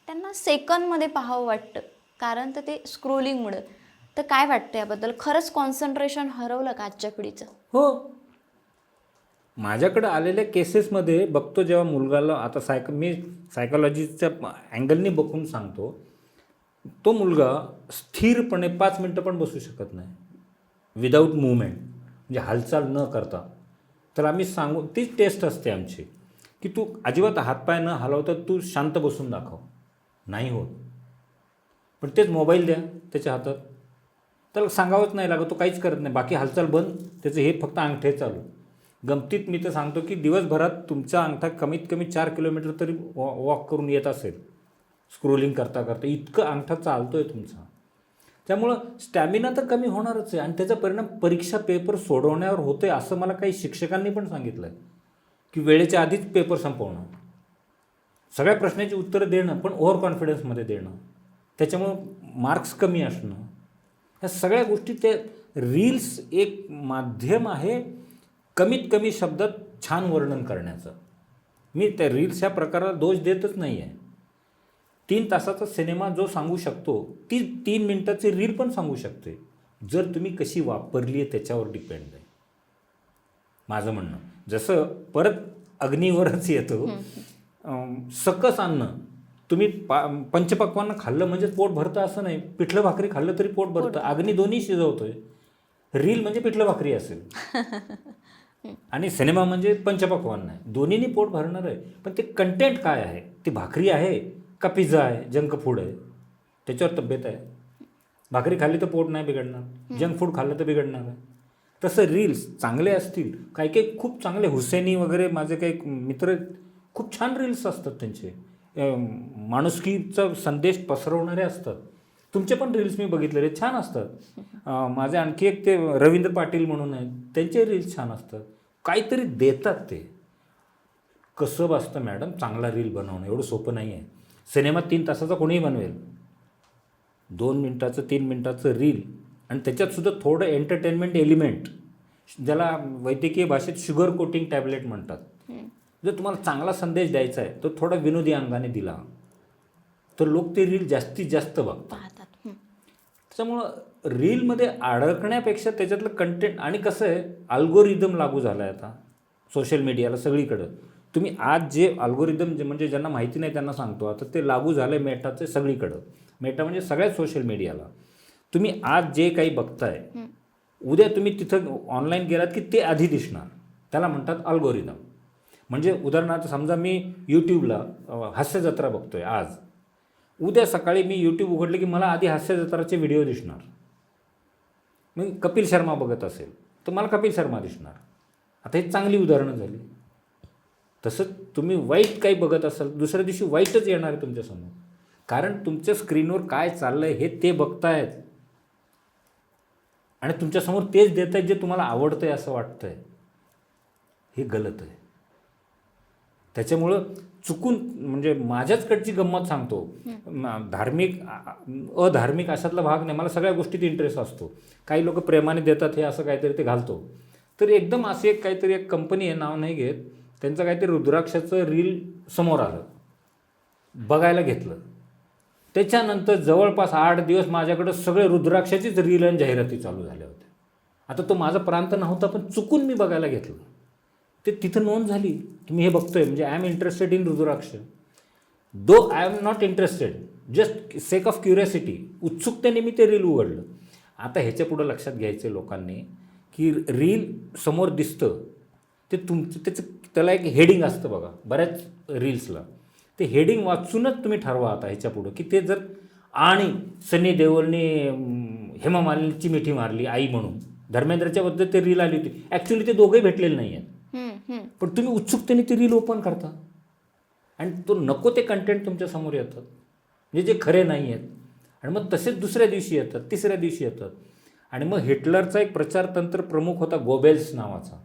त्यांना सेकंदमध्ये पाहावं वाटतं, कारण तर ते स्क्रोलिंगमुळं. तर काय वाटतं याबद्दल? खरंच कॉन्सन्ट्रेशन हरवलं का आजच्या पिढीचं? हो. माझ्याकडे आलेल्या केसेसमध्ये बघतो, जेव्हा मुलगाला आता मी सायकोलॉजीच्या अँगलनी बघून सांगतो, तो मुलगा स्थिरपणे 5 मिनटं पण बसू शकत नाही विदाऊट मूवमेंट, म्हणजे हालचाल न करता. तर आम्ही सांगू, तीच टेस्ट असते आमची की तू अजिबात हातपाय न हलवता तू शांत बसून दाखव. नाही होत. पण तेच मोबाईल द्या त्याच्या हातात, त्याला सांगावंच नाही लागत, तो काहीच करत नाही, बाकी हालचाल बंद, त्याचं हे फक्त अंगठे चालू. गमतीत मी तर सांगतो की दिवसभरात तुमचा अंगठा कमीत कमी 4 किलोमीटर तरी वॉक करून येत असेल स्क्रोलिंग करता करता, इतकं अंगठा चालतो आहे तुमचा. त्यामुळं स्टॅमिना तर कमी होणारच आहे, आणि त्याचा परिणाम परीक्षा पेपर सोडवण्यावर होतो आहे, असं मला काही शिक्षकांनी पण सांगितलं आहे की वेळेच्या आधीच पेपर संपवणं, सगळ्या प्रश्नाची उत्तरं देणं, पण ओव्हर कॉन्फिडन्समध्ये देणं, त्याच्यामुळं मार्क्स कमी असणं, ह्या सगळ्या गोष्टी. ते रील्स एक माध्यम आहे कमीत कमी शब्दात छान वर्णन करण्याचं. मी त्या रील्स ह्या प्रकाराला दोष देतच नाही आहे. 3 तासाचा सिनेमा जो सांगू शकतो, ती 3 मिनिटाची रील पण सांगू शकते, जर तुम्ही कशी वापरली आहे त्याच्यावर डिपेंड आहे माझं म्हणणं. जसं परत अग्नीवरच येतो, सकस अन्न तुम्ही पंचपक्वान्न खाल्लं म्हणजे पोट भरतं असं नाही, पिठलं भाकरी खाल्लं तरी पोट भरतं. अग्नी दोन्ही शिजवतोय. रील म्हणजे पिठलं भाकरी असेल आणि सिनेमा म्हणजे पंचपक्वान्न आहे, दोन्हीनी पोट भरणार आहे. पण ते कंटेंट काय आहे, ती भाकरी आहे का पिझ्झा आहे, जंक फूड आहे, त्याच्यावर तब्येत आहे. भाकरी खाल्ली तर पोट नाही बिघडणार, जंक फूड खाल्लं तर बिघडणार आहे. तसं रील्स चांगले असतील, काही काही खूप चांगले, हुसेनी वगैरे माझे काही मित्र, खूप छान रील्स असतात त्यांचे, माणुसकीचा संदेश पसरवणारे असतात. तुमचे पण रील्स मी बघितलेले छान असतात. माझे आणखी एक ते रवींद्र पाटील म्हणून आहेत, त्यांचे रील्स छान असतात, काहीतरी देतात ते. कसं बसतं मॅडम चांगला रील बनवणं, एवढं सोपं नाही आहे. सिनेमा 3 तासाचा कोणीही बनवेल, 2 मिनटाचं 3 मिनटाचं रील, आणि त्याच्यातसुद्धा थोडं एंटरटेनमेंट एलिमेंट, ज्याला वैद्यकीय भाषेत शुगर कोटिंग टॅबलेट म्हणतात. जर तुम्हाला चांगला संदेश द्यायचा आहे तो थोडा विनोदी अंगाने दिला तर लोक ते रील जास्तीत जास्त बघतात. त्याच्यामुळं रीलमध्ये अडकण्यापेक्षा त्याच्यातलं कंटेंट, आणि कसं आहे अल्गोरिदम लागू झाला आहे आता सोशल मीडियाला सगळीकडं. तुम्ही आज जे अल्गोरिदम म्हणजे ज्यांना माहिती नाही त्यांना सांगतो, आता ते लागू झालं आहे मेटाचे सगळीकडं. मेटा म्हणजे सगळ्याच सोशल मीडियाला. तुम्ही आज जे काही बघताय, उद्या तुम्ही तिथं ऑनलाईन गेलात की ते आधी दिसणार. त्याला म्हणतात अल्गोरिदम. म्हणजे उदाहरणार्थ समजा मी यूट्यूबला हास्यजत्रा बघतोय आज, उद्या सकाळी मी यूट्यूब उघडले की मला आधी हास्यजत्राचे व्हिडिओ दिसणार. मी कपिल शर्मा बघत असेल तर मला कपिल शर्मा दिसणार. आता हे चांगली उदाहरणं झाली. तसंच तुम्ही वाईट काही बघत असाल, दुसऱ्या दिवशी वाईटच येणार आहे तुमच्यासमोर, कारण तुमच्या स्क्रीनवर काय चाललं आहे हे ते बघतायत आणि तुमच्यासमोर तेच देत आहेत जे तुम्हाला आवडतं आहे असं वाटतं आहे. हे गलत आहे. त्याच्यामुळं चुकून, म्हणजे माझ्याचकडची गंमत सांगतो, धार्मिक अधार्मिक अशातला भाग नाही, मला सगळ्या गोष्टीत इंटरेस्ट असतो. काही लोक प्रेमाने देतात हे असं काहीतरी ते घालतो. तर एकदम असे काहीतरी एक कंपनी आहे, नाव नाही घेत, त्यांचं काहीतरी रुद्राक्षाचं रील समोर आलं, बघायला घेतलं. त्याच्यानंतर जवळपास 8 दिवस माझ्याकडं सगळे रुद्राक्षाचीच रील आणि जाहिराती चालू झाल्या होत्या. आता तो माझा प्रांत नव्हता, पण चुकून मी बघायला घेतलं. ते तिथं नोंद झाली की मी हे बघतोय, म्हणजे I am interested in rudraksha. दो I am not interested, just sake of curiosity, उत्सुकतेने मी ते रील उघडलं. आता ह्याच्या पुढं लक्षात घ्यायचं लोकांनी की रील समोर दिसतं ते तुमचं, त्याला एक हेडिंग असतं बघा बऱ्याच रील्सला. ते हेडिंग वाचूनच तुम्ही ठरवा आता ह्याच्या पुढं की ते जर, आणि सनी देओलने हेमा मालिनीची मिठी मारली आई म्हणून, धर्मेंद्रच्या बद्दल ते रील आली होती. ॲक्च्युली ते दोघंही भेटलेले नाही आहेत, पण तुम्ही उत्सुकतेने ती रील ओपन करता आणि तो नको ते कंटेंट तुमच्यासमोर येतात, म्हणजे जे खरे नाही आहेत. आणि मग तसेच दुसऱ्या दिवशी येतात, तिसऱ्या दिवशी येतात. आणि मग हिटलरचा एक प्रचारतंत्र प्रमुख होता गोबेल्स नावाचा.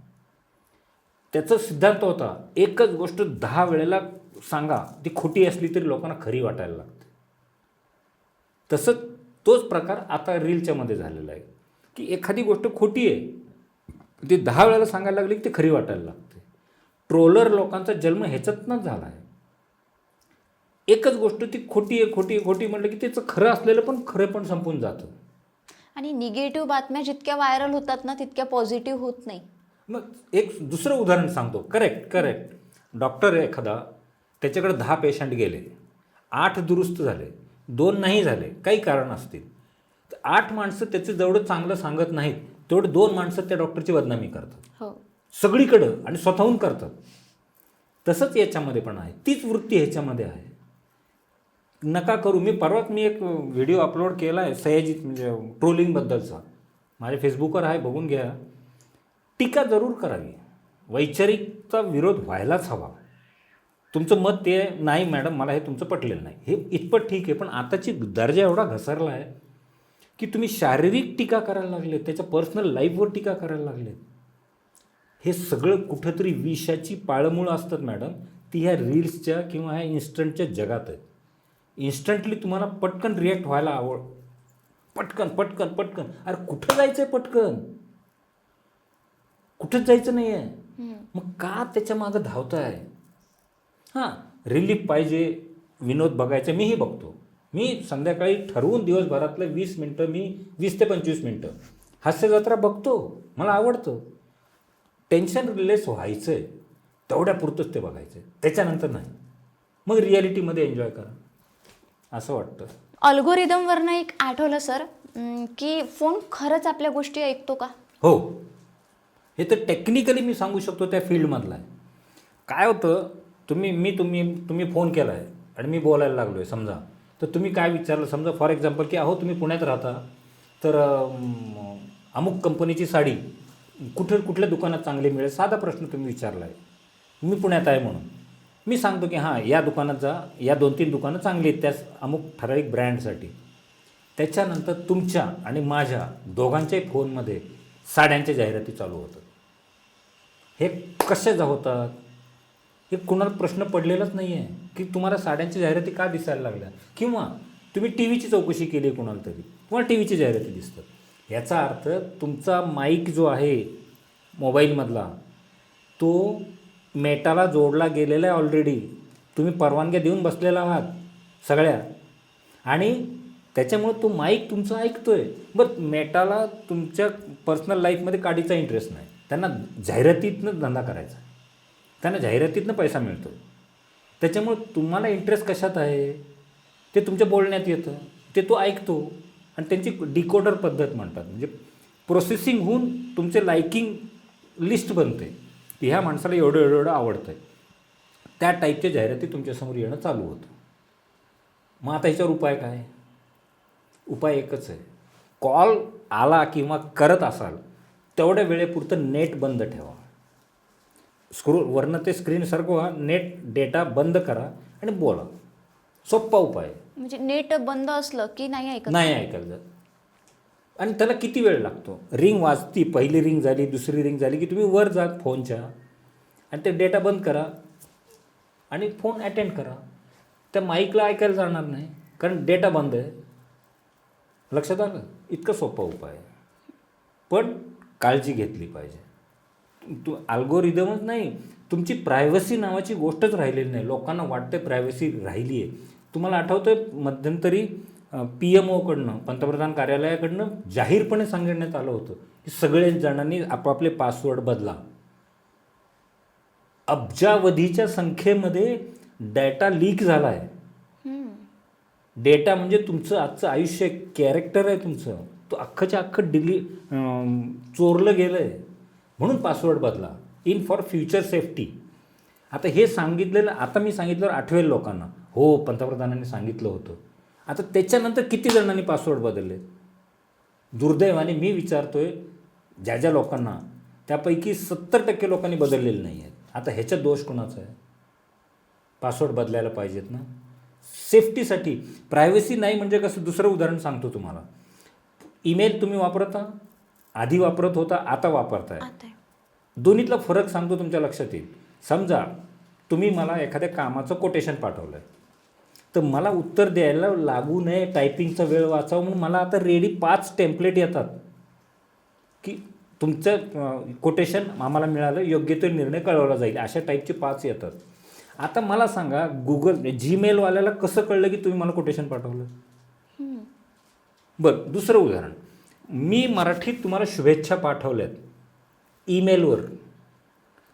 त्याचा सिद्धांत होता, एकच गोष्ट 10 वेळेला सांगा, ती खोटी असली तरी लोकांना खरी वाटायला लागते. तसंच तोच प्रकार आता रीलच्या मध्ये झालेला आहे की एखादी गोष्ट खोटी आहे, ती 10 वेळेला सांगायला लागली की ती खरी वाटायला लागते. ट्रोलर लोकांचा जन्म ह्याच्यातनंच झाला आहे. एकच गोष्ट ती खोटी आहे, खोटी आहे, खोटी म्हटलं की त्याचं खरं असलेलं पण खरं पण संपून जातं. आणि निगेटिव्ह बातम्या जितक्या व्हायरल होतात ना तितक्या पॉझिटिव्ह होत नाही. मग एक दुसरं उदाहरण सांगतो. करेक्ट. डॉक्टर आहे एखादा, त्याच्याकडे 10 पेशंट गेले, 8 दुरुस्त झाले, 2 नाही झाले, काही कारण असतील. तर 8 माणसं त्याचं जेवढं चांगलं सांगत नाहीत तेवढं 2 माणसं त्या डॉक्टरची बदनामी करतात. हो, सगळीकडं, आणि स्वतःहून करतात. तसंच याच्यामध्ये पण आहे, तीच वृत्ती ह्याच्यामध्ये आहे. नका करू. परवाच मी एक व्हिडिओ अपलोड केला आहे सयाजीत, म्हणजे ट्रोलिंगबद्दलचा, माझ्या फेसबुकवर आहे, बघून घ्या. टीका जरूर करावी, वैचारिकचा विरोध व्हायलाच हवा. तुमचं मत ते नाही मॅडम मला हे तुमचं पटलेलं नाही, हे इतपत ठीक आहे. पण आताची दर्जा एवढा घसरला आहे की तुम्ही शारीरिक टीका करायला लागले, त्याच्या पर्सनल लाईफवर टीका करायला लागले. हे सगळं कुठंतरी विषाची पाळंमुळं असतात मॅडम, ती ह्या रील्सच्या किंवा ह्या इन्स्टंटच्या जगात आहेत. इन्स्टंटली तुम्हाला पटकन रिॲक्ट व्हायला आवड, पटकन. अरे कुठं जायचं आहे पटकन? कुठंच जायचं नाही आहे. मग का त्याच्या मागं धावताय? हां, रिलीफ पाहिजे, विनोद बघायचं, मीही बघतो. मी संध्याकाळी ठरवून दिवसभरातलं 20 मिनटं, मी 20 ते 25 मिनटं हास्यजत्रा बघतो, मला आवडतं. टेन्शन रिलेस व्हायचं आहे तेवढ्या पुरतंच ते बघायचं आहे, त्याच्यानंतर नाही. मग रिॲलिटीमध्ये एन्जॉय करा असं वाटतं. अल्गोरिदमवरनं एक आठवलं सर की फोन खरंच आपल्या गोष्टी ऐकतो का? हो, हे तर टेक्निकली मी सांगू शकतो, त्या फील्डमधला आहे. काय होतं, तुम्ही फोन केला आहे आणि मी बोलायला लागलो आहे समजा, तर तुम्ही काय विचारलं, समजा फॉर एक्झाम्पल की अहो तुम्ही पुण्यात राहता, तर अमुक कंपनीची साडी कुठल्या दुकानात चांगली मिळेल, साधा प्रश्न तुम्ही विचारला आहे. मी पुण्यात आहे म्हणून मी सांगतो की हां या दुकानात जा, या 2-3 दुकानं चांगली आहेत त्याच अमुक ठराविक ब्रँडसाठी. त्याच्यानंतर तुमच्या आणि माझ्या दोघांच्याही फोनमध्ये साड्यांच्या जाहिराती चालू होतात. हे कशा होतात हे कुणाला प्रश्न पडलेलाच नाही आहे की तुम्हाला साड्यांच्या जाहिराती का दिसायला लागल्या, किंवा तुम्ही टी व्हीची चौकशी केली कोणाला तरी, किंवा टी व्हीची जाहिराती दिसतात. याचा अर्थ तुमचा माईक जो आहे मोबाईलमधला तो मेटाला जोडला गेलेला आहे ऑलरेडी. तुम्ही परवानग्या देऊन बसलेला आहात सगळ्या, आणि त्याच्यामुळे तो माईक तुमचं ऐकतोय. बरं, मेटाला तुमच्या पर्सनल लाईफमध्ये काडीचा इंटरेस्ट नाही. त्यांना जाहिरातीतनं धंदा करायचा, त्यांना जाहिरातीतनं पैसा मिळतो. त्याच्यामुळे तुम्हाला इंटरेस्ट कशात आहे ते तुमच्या बोलण्यात येतं, ते तो ऐकतो. आणि त्यांची डिकोडर पद्धत म्हणतात, म्हणजे प्रोसेसिंग होऊन तुमचे लायकिंग लिस्ट बनते की ह्या माणसाला एवढं आवडतं आहे. त्या टाईपच्या जाहिराती तुमच्यासमोर येणं चालू होतं. मग आता ह्याच्यावर उपाय काय? उपाय एकच आहे. कॉल आला किंवा करत असाल तेवढ्या वेळेपुरतं नेट बंद ठेवा. वरनं ते स्क्रीन सरकवा, नेट डेटा बंद करा आणि बोला. सोप्पा उपाय. म्हणजे नेट बंद असलं की नाही ऐकत? नाही ऐकायला जात. आणि त्याला किती वेळ लागतो? रिंग वाजती, पहिली रिंग झाली, दुसरी रिंग झाली की तुम्ही वर जात फोनच्या आणि ते डेटा बंद करा आणि फोन अटेंड करा. त्या माईकला ऐकायला जाणार नाही कारण डेटा बंद आहे. लक्षात आलं? इतका सोपा उपाय आहे, पण काळजी घेतली पाहिजे. अल्गोरिदमच नाही, तुमची प्रायव्हसी नावाची गोष्टच राहिलेली नाही. लोकांना वाटते प्रायव्हसी राहिली आहे. तुम्हाला आठवतं मध्यंतरी PMOकडनं, पंतप्रधान कार्यालयाकडनं जाहीरपणे सांगण्यात आलं होतं की सगळ्या जणांनी आपापले पासवर्ड बदला. अब्जावधीच्या संख्येमध्ये डेटा लीक झाला आहे. डेटा म्हणजे तुमचं आजचं आयुष्य, कॅरेक्टर आहे तुमचं, तो अख्खच्या अख्खं चोरलं गेलं आहे. म्हणून पासवर्ड बदला, इन फॉर फ्युचर सेफ्टी. आता हे सांगितलेलं, आता मी सांगितल्यावर आठवेल लोकांना, हो पंतप्रधानांनी सांगितलं होतं. आता त्याच्यानंतर किती जणांनी पासवर्ड बदलले? दुर्दैवाने मी विचारतोय ज्या ज्या लोकांना, त्यापैकी 70% लोकांनी बदललेले नाही आहेत. आता ह्याच्यात दोष कोणाचा आहे? पासवर्ड बदलायला पाहिजेत ना सेफ्टीसाठी. प्रायव्हसी नाही म्हणजे कसं? दुसरं उदाहरण सांगतो तुम्हाला. ईमेल तुम्ही वापरता, आधी वापरत होता, आता वापरताय. दोन्हीतला फरक सांगतो, तुमच्या लक्षात येईल. समजा तुम्ही मला एखाद्या कामाचं कोटेशन पाठवलं आहे, तर मला उत्तर द्यायला लागू नये, टायपिंगचा वेळ वाचावं म्हणून मला आता रेडी 5 टेम्पलेट येतात की तुमचं कोटेशन आम्हाला मिळालं, योग्य तो निर्णय कळवला जाईल, अशा टाईपचे 5 येतात. आता मला सांगा, जीमेलवाल्याला कसं कळलं की तुम्ही मला कोटेशन पाठवलं? बरं, दुसरं उदाहरण, मी मराठीत तुम्हाला शुभेच्छा पाठवल्यात ईमेलवर,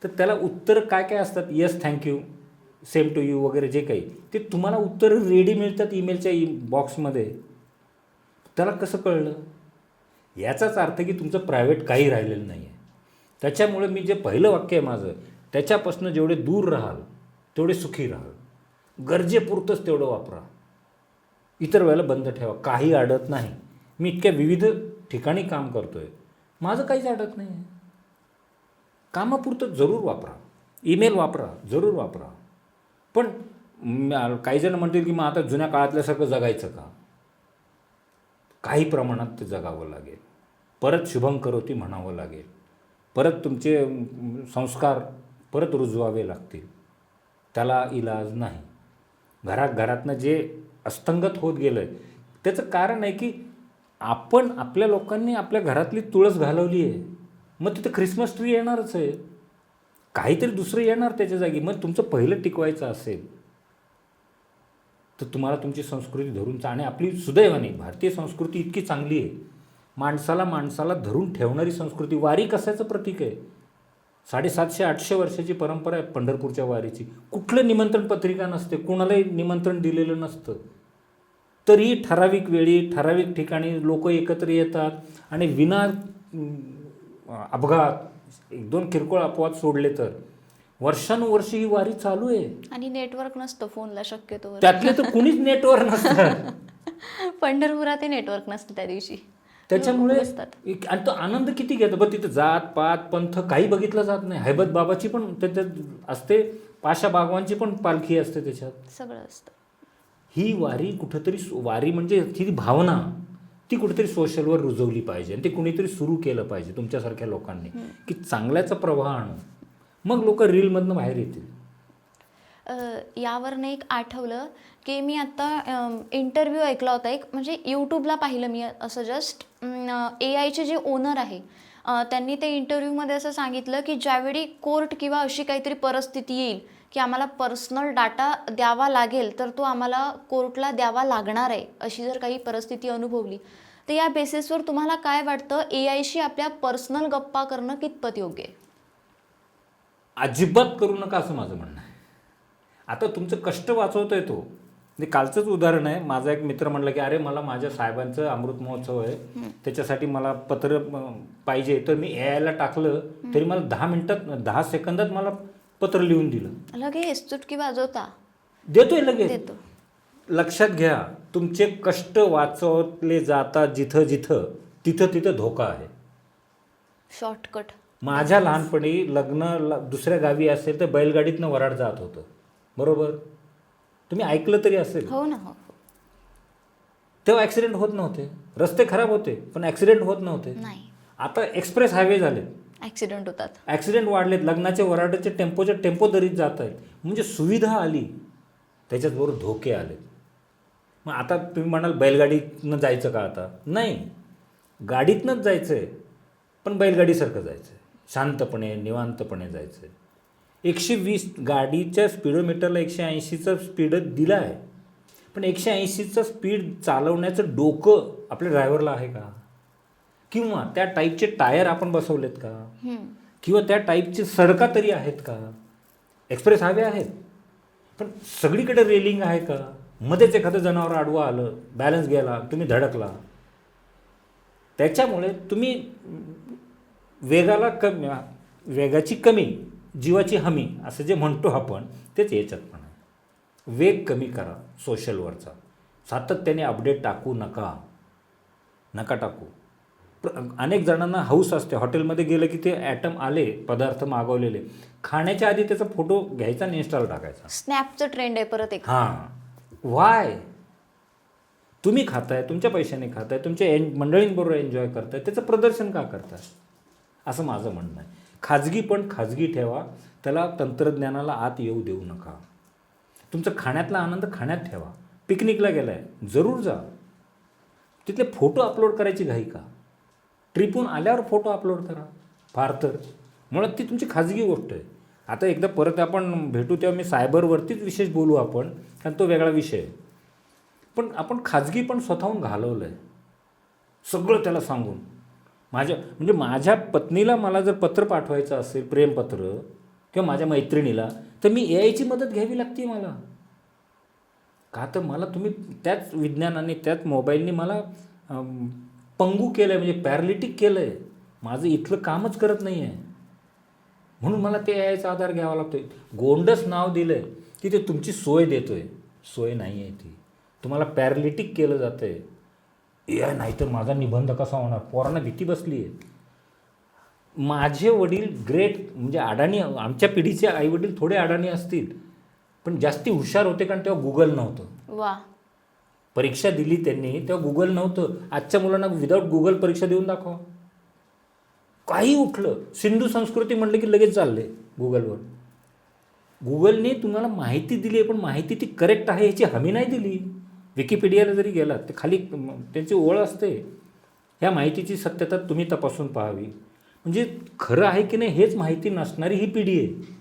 तर त्याला उत्तर काय काय असतात? Yes, thank you, same to you वगैरे जे काही, ते तुम्हाला उत्तर रेडी मिळतात ईमेलच्या बॉक्समध्ये. त्याला कसं कळलं? याचाच अर्थ की तुमचं प्रायव्हेट काही राहिलेलं नाही आहे. त्याच्यामुळे मी जे पहिलं वाक्य आहे माझं, त्याच्यापासून जेवढे दूर राहाल तेवढे सुखी राहाल. गरजेपुरतंच तेवढं वापरा, इतर वेळेला बंद ठेवा. काही अडत नाही. मी इतक्या विविध ठिकाणी काम करतो आहे, माझं काहीच अडत नाही आहे. कामापुरतं जरूर वापरा, ईमेल वापरा, जरूर वापरा. पण काही जण म्हणतील की मग आता जुन्या काळातल्यासारखं जगायचं का? काही प्रमाणात ते जगावं लागेल. परत शुभम करोती म्हणावं लागेल. परत तुमचे संस्कार परत रुजवावे लागतील. त्याला इलाज नाही. घरातनं जे अस्तंगत होत गेलं आहे त्याचं कारण आहे की आपण, आपल्या लोकांनी आपल्या घरातली तुळस घालवली आहे. मग तिथं ख्रिसमस ट्री येणारच आहे, काहीतरी दुसरं येणार त्याच्या जागी. मग तुमचं पहिलं टिकवायचं असेल तर तुम्हाला तुमची संस्कृती धरून आणि आपली सुदैवाने भारतीय संस्कृती इतकी चांगली आहे, माणसाला धरून ठेवणारी संस्कृती. वारी कशाचं प्रतीक आहे? 750-800 वर्षाची परंपरा आहे पंढरपूरच्या वारीची. कुठलं निमंत्रण पत्रिका नसते, कुणालाही निमंत्रण दिलेलं नसतं, तरी ठराविक वेळी ठराविक ठिकाणी लोक एकत्र येतात आणि विना अपघात, 1-2 किरकोळ अपवाद सोडले तर वर्षानुवर्षी ही वारी चालू आहे. आणि नेटवर्क नसतं फोनला शक्यतो, त्यातले तर कुणीच नेटवर्क नसतं. पंढरपुरात नेटवर्क नसतं त्या दिवशी. त्याच्यामुळे आणि तो आनंद किती घेतो. बरं, तिथं जात पात पंथ काही बघितलं जात नाही. हैबत बाबाची पण त्याच्यात असते, पाशा बागवांची पण पालखी असते, त्याच्यात सगळं असतं. ही वारी कुठंतरी, वारी म्हणजे ती भावना, ती कुठेतरी सोशलवर रुजवली पाहिजे आणि ते कुणीतरी सुरू केलं पाहिजे तुमच्यासारख्या लोकांनी की चांगल्याचा प्रवाह आणू. मग लोक रीलमधनं बाहेर येतील. यावरनं एक आठवलं की मी आत्ता इंटरव्ह्यू ऐकला होता एक, म्हणजे यूट्यूबला पाहिलं मी असं जस्ट. AIचे जे ओनर आहे त्यांनी ते इंटरव्ह्यूमध्ये असं सांगितलं की ज्यावेळी कोर्ट किंवा अशी काहीतरी परिस्थिती येईल की आम्हाला पर्सनल डाटा द्यावा लागेल तर तो आम्हाला कोर्टला द्यावा लागणार आहे, अशी जर काही परिस्थिती अनुभवली, तर या बेसिसवर तुम्हाला काय वाटतं, AI शी आपल्या पर्सनल गप्पा करणं कितपत योग्य आहे? अजिबात करू नका असं माझं म्हणणं आहे. आता तुमचं कष्ट वाचवतोय तो. म्हणजे कालचंच उदाहरण आहे. माझा एक मित्र म्हणला की अरे मला माझ्या साहेबांचं अमृत महोत्सव आहे, त्याच्यासाठी मला पत्र पाहिजे. तर मी AI ला टाकलं तरी मला 10 सेकंदात मला पत्र लिहून दिलं. लगेच चुटकी वाजवता देतोय लगेच. देतो. लक्षात घ्या, तुमचे कष्ट वाचवले जातात जिथं जिथं, तिथं तिथं धोका आहे. शॉर्टकट. माझ्या लहानपणी लग्न दुसऱ्या गावी असेल तर बैलगाडीतनं वराड जात होतं, बरोबर? तुम्ही ऐकलं तरी असेल. हो ना. हो. तेव्हा ॲक्सिडेंट होत नव्हते, रस्ते खराब होते पण ॲक्सिडेंट होत नव्हते. नाही, आता एक्सप्रेस हायवे झाले, ॲक्सिडेंट होतात. ॲक्सिडेंट वाढलेत, लग्नाचे वराडाचे टेम्पो दरीत जात आहेत. म्हणजे सुविधा आली, त्याच्याचबरोबर धोके आले. मग आता तुम्ही म्हणाल बैलगाडीतनं जायचं का? आता नाही, गाडीतनंच जायचं आहे, पण बैलगाडीसारखं जायचं आहे. शांतपणे निवांतपणे जायचं आहे. 120 गाडीच्या स्पीडोमीटरला 180चा स्पीड दिला आहे, पण 180चा स्पीड चालवण्याचं डोकं आपल्या ड्रायव्हरला आहे का? किंवा त्या टाईपचे टायर आपण बसवलेत का? किंवा त्या टाईपची सडका तरी आहेत का? एक्सप्रेस हायवे आहेत पण सगळीकडे रेलिंग आहे का? मध्येच एखादं जनावर आडवं आलं, बॅलन्स गेला, तुम्ही धडकला. त्याच्यामुळे तुम्ही वेगाची कमी, जीवाची हमी असं जे म्हणतो आपण, तेच याच्यात पण आहे. वेग कमी करा सोशलवरचा, सातत्याने अपडेट टाकू नका टाकू. अनेक जणांना हौस असते, हॉटेलमध्ये गेलं की ते ॲटम आले, पदार्थ मागवलेले, खाण्याच्या आधी त्याचा फोटो घ्यायचा आणि इन्स्टॉल टाकायचा. स्नॅपचं ट्रेंड आहे परत एक. हां, वाय? तुम्ही खाताय, तुमच्या पैशाने खाताय, तुमच्या मंडळींबरोबर एन्जॉय करताय, त्याचं प्रदर्शन का करताय? असं माझं म्हणणं आहे. खाजगी पण खाजगी ठेवा, त्याला तंत्रज्ञानाला आत येऊ देऊ नका. तुमचं खाण्यातला आनंद खाण्यात ठेवा. पिकनिकला गेलाय, जरूर जा, तिथले फोटो अपलोड करायची घाई का? ट्रिपहून आल्यावर फोटो अपलोड करा. फार तर मुळात ती तुमची खाजगी गोष्ट आहे. आता एकदा परत आपण भेटू तेव्हा मी सायबरवरतीच विशेष बोलू आपण, कारण तो वेगळा विषय आहे. पण आपण खाजगी पण स्वतःहून घालवलं आहे सगळं त्याला सांगून. म्हणजे माझ्या पत्नीला मला जर पत्र पाठवायचं असेल, प्रेमपत्र, किंवा माझ्या मैत्रिणीला, तर मी AI ची मदत घ्यावी लागते मला. का? तर मला तुम्ही त्याच विज्ञानाने, त्याच मोबाईलने मला पंगू केलं आहे, म्हणजे पॅरालिटिक केलं आहे. माझं इथलं कामच करत नाही आहे, म्हणून मला ते AI चा आधार घ्यावा लागतो. गोंडस नाव दिलं आहे की ते तुमची सोय देतो आहे. सोय नाही आहे ती, तुम्हाला पॅरालिटिक केलं जातं आहे. AI नाही तर माझा निबंध कसा होणार? पोरांना भीती बसली आहे. माझे वडील ग्रेट, म्हणजे अडाणी, आमच्या पिढीचे आईवडील थोडे अडाणी असतील पण जास्ती हुशार होते, कारण तेव्हा गुगल नव्हतं. वा. परीक्षा दिली त्यांनी तेव्हा गुगल नव्हतं. आजच्या मुलांना विदाऊट गुगल परीक्षा देऊन दाखवा, काही उठलं. सिंधू संस्कृती म्हटलं की लगेच चालले गुगलवर. गुगलने तुम्हाला माहिती दिली आहे, पण माहिती ती करेक्ट आहे ह्याची हमी नाही दिली. विकिपीडियाला जरी गेलात ते खाली त्यांची ओळ असते, ह्या माहितीची सत्यता तुम्ही तपासून पाहावी. म्हणजे खरं आहे की नाही हेच माहिती नसणारी ही पिढी आहे.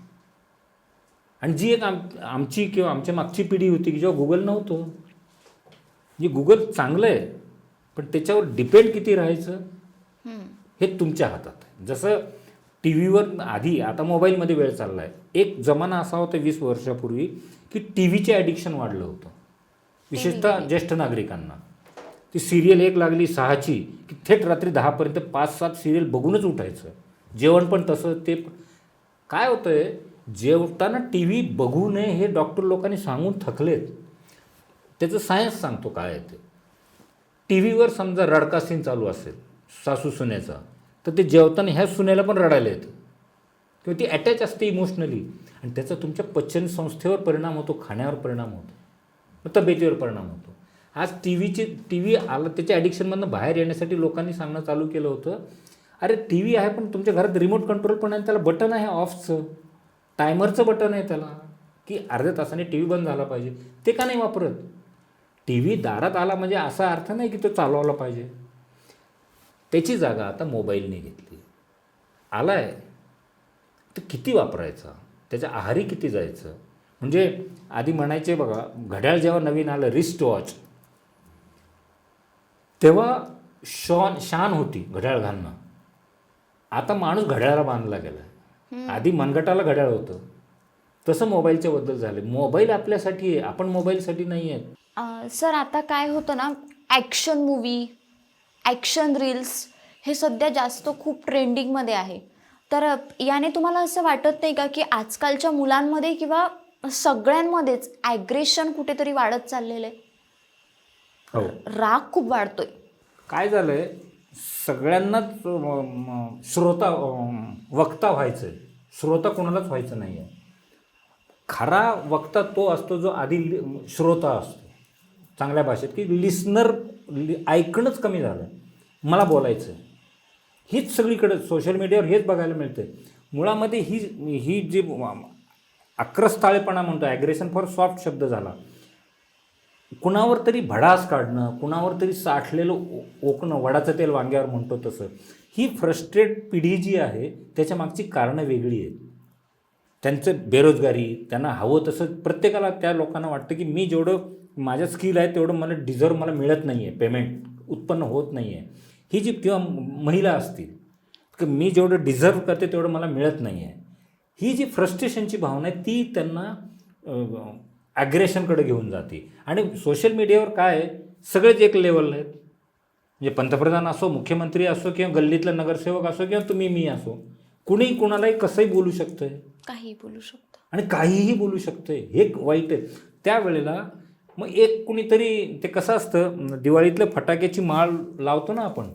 आणि जी एक आमची किंवा आमच्या मागची पिढी होती की जेव्हा गुगल नव्हतं. म्हणजे गुगल चांगलं आहे, पण त्याच्यावर डिपेंड किती राहायचं हे तुमच्या हातात आहे. जसं टी व्हीवर आधी, आता मोबाईलमध्ये वेळ चालला आहे. एक जमाना असा होता 20 वर्षापूर्वी की टी व्हीचे ॲडिक्शन वाढलं होतं, विशेषतः ज्येष्ठ नागरिकांना. ती सिरियल एक लागली 6ची की थेट रात्री 10पर्यंत 5-7 सिरियल बघूनच उठायचं. जेवण पण तसं. ते काय होतं आहे, जेवताना टी व्ही बघू नये हे डॉक्टर लोकांनी सांगून थकलेत. त्याचं सायन्स सांगतो काय आहे ते. टी व्हीवर समजा रडका सीन चालू असेल सासू सुनेचा, तर ते जेवताना ह्या सुनेला पण रडायला येतं किंवा ती अटॅच असते इमोशनली, आणि त्याचा तुमच्या पचनसंस्थेवर परिणाम होतो, खाण्यावर परिणाम होतो, तब्येतीवर परिणाम होतो. आज टी व्ही आला, त्याच्या ॲडिक्शनमधनं बाहेर येण्यासाठी लोकांनी सांगणं चालू केलं होतं, अरे टी व्ही आहे पण तुमच्या घरात रिमोट कंट्रोल पण आहे, त्याला बटन आहे ऑफचं, टायमरचं बटन आहे त्याला, की अर्ध्या तासाने टी व्ही बंद झाला पाहिजे. ते का नाही वापरत? टी व्ही दारात आला म्हणजे असा अर्थ नाही की तो चालवला पाहिजे. त्याची जागा आता मोबाईलने घेतली. आला आहे तर किती वापरायचा, त्याच्या आहारी किती जायचं. म्हणजे आधी म्हणायचे बघा, घड्याळ जेव्हा नवीन आलं रिस्ट वॉच, तेव्हा शान होती घड्याळ घालणं. आता माणूस घड्याळाला बांधला गेला. आधी मनगटाला घड्याळ होतं. तसं मोबाईलच्या बद्दल झाले. मोबाईल आपल्यासाठी आहे, आपण मोबाईलसाठी नाही आहेत. सर आता काय होतं ना, ॲक्शन मूवी, ॲक्शन रील्स हे सध्या जास्त खूप ट्रेंडिंगमध्ये आहे. तर याने तुम्हाला असं वाटत नाही का की आजकालच्या मुलांमध्ये किंवा सगळ्यांमध्येच ॲग्रेशन कुठेतरी वाढत चाललेलं आहे? हो, राग खूप वाढतोय. काय झालंय, सगळ्यांनाच श्रोता वक्ता व्हायचं आहे. श्रोता कोणालाच व्हायचं नाही आहे. खरा वक्ता तो असतो जो आधी श्रोता असतो. चांगल्या भाषेत की लिस्नर, ऐकणंच कमी झालं, मला बोलायचं आहे. हीच सगळीकडे सोशल मीडियावर हेच बघायला मिळते. मुळामध्ये ही जी आक्रस्ताळेपणा म्हणतो, ॲग्रेशन फॉर सॉफ्ट शब्द झाला. कुणावर तरी भडास काढणं, कुणावर तरी साठलेलं ओकणं, वडाचं तेल वांग्यावर म्हणतो तसं, ही फ्रस्ट्रेट पिढी जी आहे त्याच्या मागची कारणं वेगळी आहेत. त्यांचं बेरोजगारी, त्यांना हवं तसं प्रत्येकाला, त्या लोकांना वाटतं की मी जेवढं माझं स्किल आहे तेवढं मला डिझर्व मला मिळत नाही आहे, पेमेंट उत्पन्न होत नाही आहे. ही जी किंवा महिला असतील की मी जेवढं डिझर्व करते तेवढं मला मिळत नाही आहे, ही जी फ्रस्ट्रेशनची भावना आहे ती त्यांना ॲग्रेशनकडे घेऊन जाते. आणि सोशल मीडियावर काय आहे, सगळेच एक लेवलला आहेत. म्हणजे पंतप्रधान असो, मुख्यमंत्री असो, किंवा गल्लीतला नगरसेवक असो, किंवा तुम्ही मी असो, कुणी कुणालाही कसंही बोलू शकतंय, काही बोलू शकतो आणि काहीही बोलू शकतंय. हे वाईट आहे. त्यावेळेला मग एक कुणीतरी, ते कसं असतं, दिवाळीतलं फटाक्याची माळ लावतो ना आपण,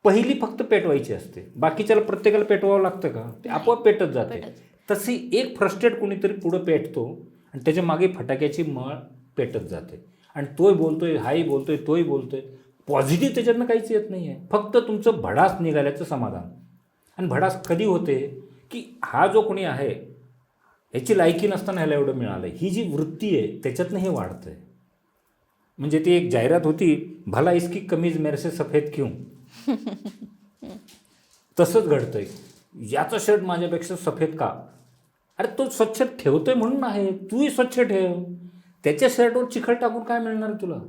पहिली फक्त पेटवायची असते, बाकीच्याला प्रत्येकाला पेटवावं लागतं का? ते आपोआप पेटत जाते. तशी एक फ्रस्ट्रेट कुणीतरी पुढं पेटतो आणि त्याच्या मागे फटाक्याची माळ पेटत जाते. आणि तोही बोलतोय, हाही बोलतोय, तोही बोलतोय. पॉझिटिव्ह त्याच्यातनं काहीच येत नाही आहे. फक्त तुमचं भडास निघाल्याचं समाधान. आणि भडास कधी होते की हा जो कोणी आहे ह्याची लायकी नसताना ह्याला एवढं मिळालं, ही जी वृत्ती आहे त्याच्यातनं हे वाढतं आहे. म्हणजे ती एक जाहिरात होती, भला इसकी कमीज मेरे से सफेद क्यों. तसंच घडतंय, याचा शर्ट माझ्यापेक्षा सफेद का. अरे तो स्वच्छ ठेवतोय म्हणून आहे, तूही स्वच्छ ठेव. त्याच्या शर्टवर चिखल टाकून काय मिळणार तुला?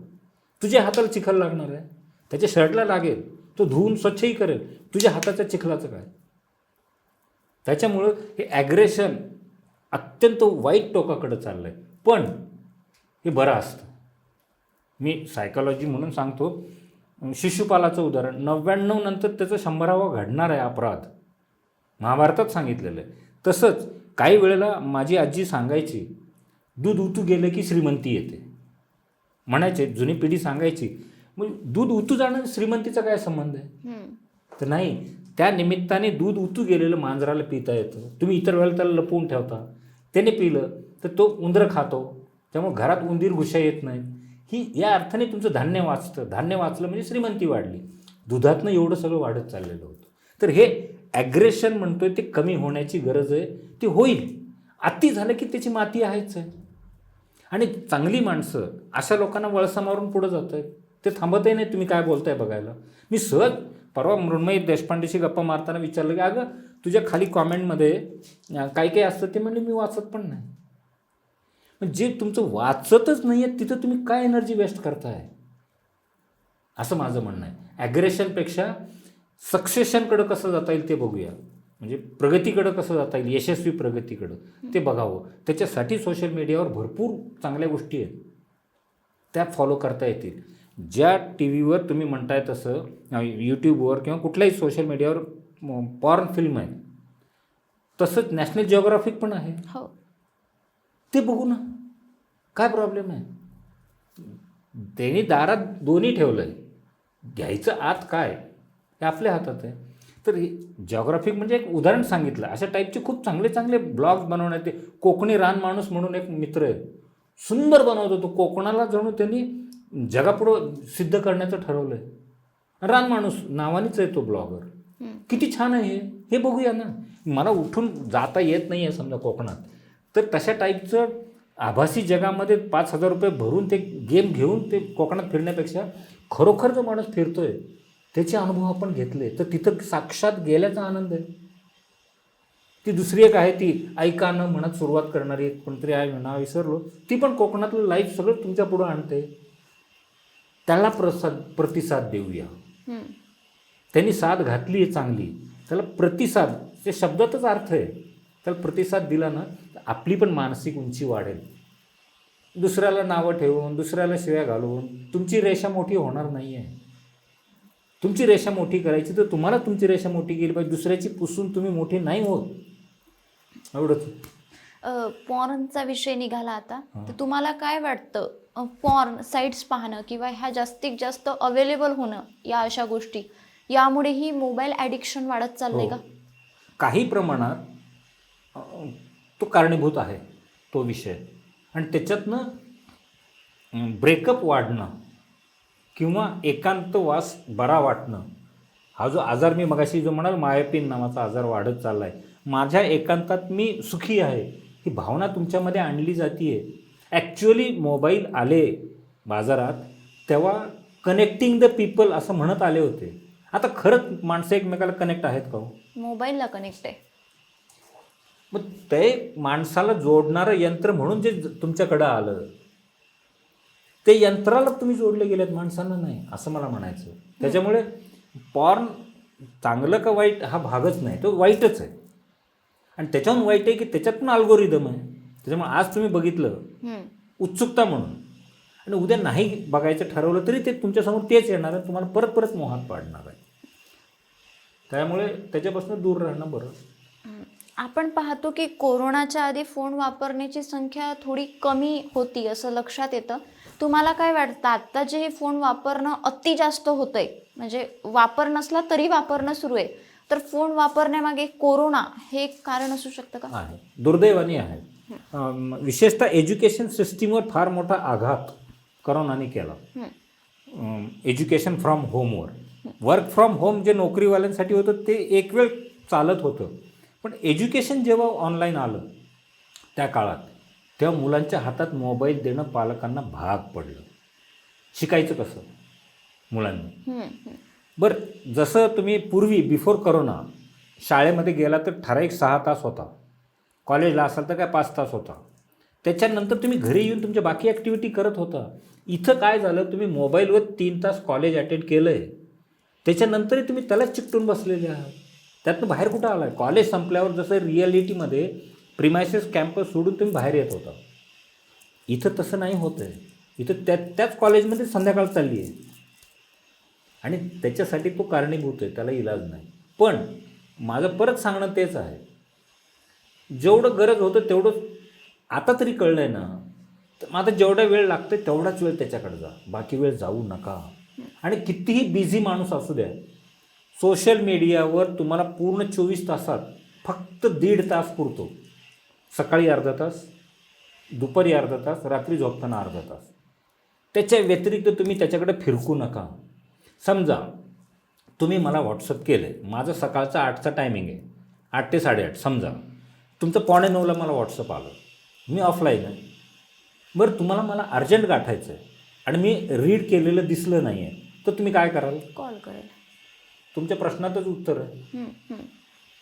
तुझ्या हाताला चिखल लागणार आहे, त्याच्या शर्टला लागेल, तो धुवून स्वच्छही करेल, तुझ्या हाताच्या चिखलाचं काय. त्याच्यामुळं हे ॲग्रेशन अत्यंत वाईट टोकाकडं चाललं आहे. पण हे बरं असतं. मी सायकॉलॉजी म्हणून सांगतो, शिशुपालाचं उदाहरण, 99 नंतर त्याचं 100वा घडणार आहे अपराध, महाभारतात सांगितलेलं आहे. तसंच काही वेळेला माझी आजी सांगायची, दूध उतू गेलं की श्रीमंती येते म्हणायचे. जुनी पिढी सांगायची. मग दूध उतू जाणं श्रीमंतीचा काय संबंध आहे? तर नाही, त्या निमित्ताने दूध उतू गेलेलं मांजराला पिता येतं. तुम्ही इतर वेळेला त्याला लपवून ठेवता, त्याने पिलं तर तो उंदरं खातो, त्यामुळे घरात उंदीर घुशा येत नाहीत. ही या अर्थाने तुमचं धान्य वाचतं. धान्य वाचलं म्हणजे श्रीमंती वाढली. दुधातनं एवढं सगळं वाढत चाललेलं होतं. तर हे ॲग्रेशन म्हणतोय ते कमी होण्याची गरज आहे. ते होईल. अति झालं की त्याची माती आहेच आहे. आणि चांगली माणसं अशा लोकांना वळसा मारून पुढं जात आहेत. ते थांबतही नाही तुम्ही काय बोलताय बघायला. मी सहज परवा मृण्मयी देशपांडेशी गप्पा मारताना विचारलं की अगं तुझ्या खाली कॉमेंटमध्ये काही काही असतं, ते म्हणले मी वाचत पण नाही. जे तुमचं वाचतच नाही आहे तिथं तुम्ही काय एनर्जी वेस्ट करताय, असं माझं म्हणणं आहे. ॲग्रेशनपेक्षा सक्सेशनकडं कसं जाता येईल ते बघूया. म्हणजे प्रगतीकडं कसं जाता येईल, यशस्वी प्रगतीकडं ते बघावं. त्याच्यासाठी सोशल मीडियावर भरपूर चांगल्या गोष्टी आहेत, त्या फॉलो करता येतील. ज्या टी व्हीवर तुम्ही म्हणताय तसं, यूट्यूबवर किंवा कुठल्याही सोशल मीडियावर पॉर्न फिल्म आहे, तसंच नॅशनल जिओग्राफिक पण आहे. हो, ते बघू ना, काय प्रॉब्लेम आहे. त्यांनी दारात दोन्ही ठेवलं आहे, घ्यायचं आत काय हे आपल्या हातात आहे. तर जिओग्राफिक म्हणजे एक उदाहरण सांगितलं. अशा टाईपचे खूप चांगले चांगले ब्लॉग्स बनवण्यात. ते कोकणी रान माणूस म्हणून एक मित्र आहे, सुंदर बनवतो तो. कोकणाला जणू त्यांनी जगापुढं सिद्ध करण्याचं ठरवलं आहे. रान माणूस नावानेच आहे तो ब्लॉगर. किती छान आहे हे बघूया ना. मला उठून जाता येत नाही आहे समजा कोकणात, तर तशा टाईपचं आभासी जगामध्ये 5,000 रुपये भरून ते गेम घेऊन ते कोकणात फिरण्यापेक्षा खरोखर जो माणूस फिरतोय त्याचे अनुभव आपण घेतले तर तिथं साक्षात गेल्याचा आनंद आहे. ती दुसरी एक आहे ती ऐका न म्हणत सुरुवात करणारी एक कोणतरी आहे, नाव विसरलो, ती पण कोकणातलं लाईफ सगळं तुमच्या पुढं आणते. त्याला प्रतिसाद देऊया. त्यांनी साथ घातली आहे चांगली, त्याला प्रतिसाद, ते शब्दातच अर्थ आहे, त्याला प्रतिसाद दिला ना तर आपली पण मानसिक उंची वाढेल. दुसऱ्याला नावं ठेवून, दुसऱ्याला शिव्या घालून तुमची रेषा मोठी होणार नाही आहे. तुमची रेषा मोठी करायची तर तुम्हाला तुमची रेषा मोठी केली पाहिजे. दुसऱ्याची पुसून तुम्ही मोठी नाही होत. एवढंच. पॉर्नचा विषय निघाला आता, तर तुम्हाला काय वाटतं, पॉर्न साईट्स पाहणं किंवा ह्या जास्तीत जास्त अवेलेबल होणं, या अशा गोष्टी, यामुळेही मोबाईल ॲडिक्शन वाढत चाललंय का? काही प्रमाणात तो कारणीभूत आहे तो विषय. आणि त्याच्यातनं ब्रेकअप वाढणं किंवा एकांतवास बरा वाटणं, हा जो आजार मी मगाशी जो म्हणाल मायापीन नावाचा आजार वाढत चालला आहे, माझ्या एकांतात मी सुखी आहे, ही भावना तुमच्यामध्ये आणली जाते आहे. ॲक्च्युअली मोबाईल आले बाजारात तेव्हा कनेक्टिंग द पीपल असं म्हणत आले होते. आता खरंच माणसं एकमेकाला कनेक्ट आहेत का? मोबाईलला कनेक्ट आहे. मग ते माणसाला जोडणारं यंत्र म्हणून जे तुमच्याकडं आलं, ते यंत्राला तुम्ही जोडले गेलेत, माणसांना नाही, असं मला म्हणायचं. त्याच्यामुळे पॉर्न चांगलं का वाईट हा भागच नाही, तो वाईटच आहे. आणि त्याच्याहून वाईट आहे की त्याच्यात पण अल्गोरिदम आहे. त्याच्यामुळे आज तुम्ही बघितलं उत्सुकता म्हणून, आणि उद्या नाही बघायचं ठरवलं तरी ते तुमच्यासमोर तेच येणार आहे, तुम्हाला परत परत मोहात पाडणार आहे. त्यामुळे त्याच्यापासून दूर राहणं बरं. आपण पाहतो की कोरोनाच्या आधी फोन वापरण्याची संख्या थोडी कमी होती असं लक्षात येतं. तुम्हाला काय वाटतं, आत्ता जे हे फोन वापरणं अति जास्त होतंय, म्हणजे वापर नसला तरी वापरणं सुरू आहे, तर फोन वापरण्यामागे कोरोना हे एक कारण असू शकतं का? आहे, दुर्दैवाने आहे. विशेषतः एज्युकेशन सिस्टीमवर फार मोठा आघात कोरोनाने केला. एज्युकेशन फ्रॉम होमवर, वर्क फ्रॉम होम जे नोकरीवाल्यांसाठी होतं ते एक वेळ चालत होतं, पण एज्युकेशन जेव्हा ऑनलाईन आलं त्या काळात, तेव्हा मुलांच्या हातात मोबाईल देणं पालकांना भाग पडलं. शिकायचं कसं मुलांनी? बरं, जसं तुम्ही पूर्वी बिफोर करोना शाळेमध्ये गेला तर ठराविक 6 तास होता, कॉलेजला असाल तर काय 5 तास होता, त्याच्यानंतर तुम्ही घरी येऊन तुमच्या बाकी ॲक्टिव्हिटी करत होता. इथं काय झालं, तुम्ही मोबाईलवर 3 तास कॉलेज अटेंड केलं आहे, त्याच्यानंतरही तुम्ही त्यालाच चिकटून बसलेले आहात. त्यातनं बाहेर कुठं आला आहे? कॉलेज संपल्यावर जसं रिॲलिटीमध्ये प्रिमायसेस कॅम्पस सोडून तुम्ही बाहेर येत होता, इथं तसं नाही होत आहे. इथं त्याच कॉलेजमध्ये संध्याकाळ चालली आहे, आणि त्याच्यासाठी तो कारणीभूत आहे, त्याला इलाज नाही. पण माझं परत सांगणं तेच आहे, जेवढं गरज होतं तेवढं आता तरी कळलं आहे ना, तर मग आता जेवढा वेळ लागतो तेवढाच वेळ त्याच्याकडे जा, बाकी वेळ जाऊ नका. आणि कितीही बिझी माणूस असू द्या, सोशल मीडियावर तुम्हाला पूर्ण 24 तासात फक्त 1.5 तास पुरतो. सकाळी अर्धा तास, दुपारी अर्धा तास, रात्री झोपताना अर्धा तास. त्याच्या व्यतिरिक्त तुम्ही त्याच्याकडे फिरकू नका. समजा तुम्ही मला व्हॉट्सअप केलं आहे, माझं सकाळचा 8चा टायमिंग आहे, 8 ते 8:30. समजा तुमचं 8:45ला मला व्हॉट्सअप आलं, मी ऑफलाईन आहे. बरं, तुम्हाला मला अर्जंट गाठायचं आहे आणि मी रीड केलेलं दिसलं नाही आहे, तर तुम्ही काय कराल? कॉल करेल. तुमच्या प्रश्नातच उत्तर आहे.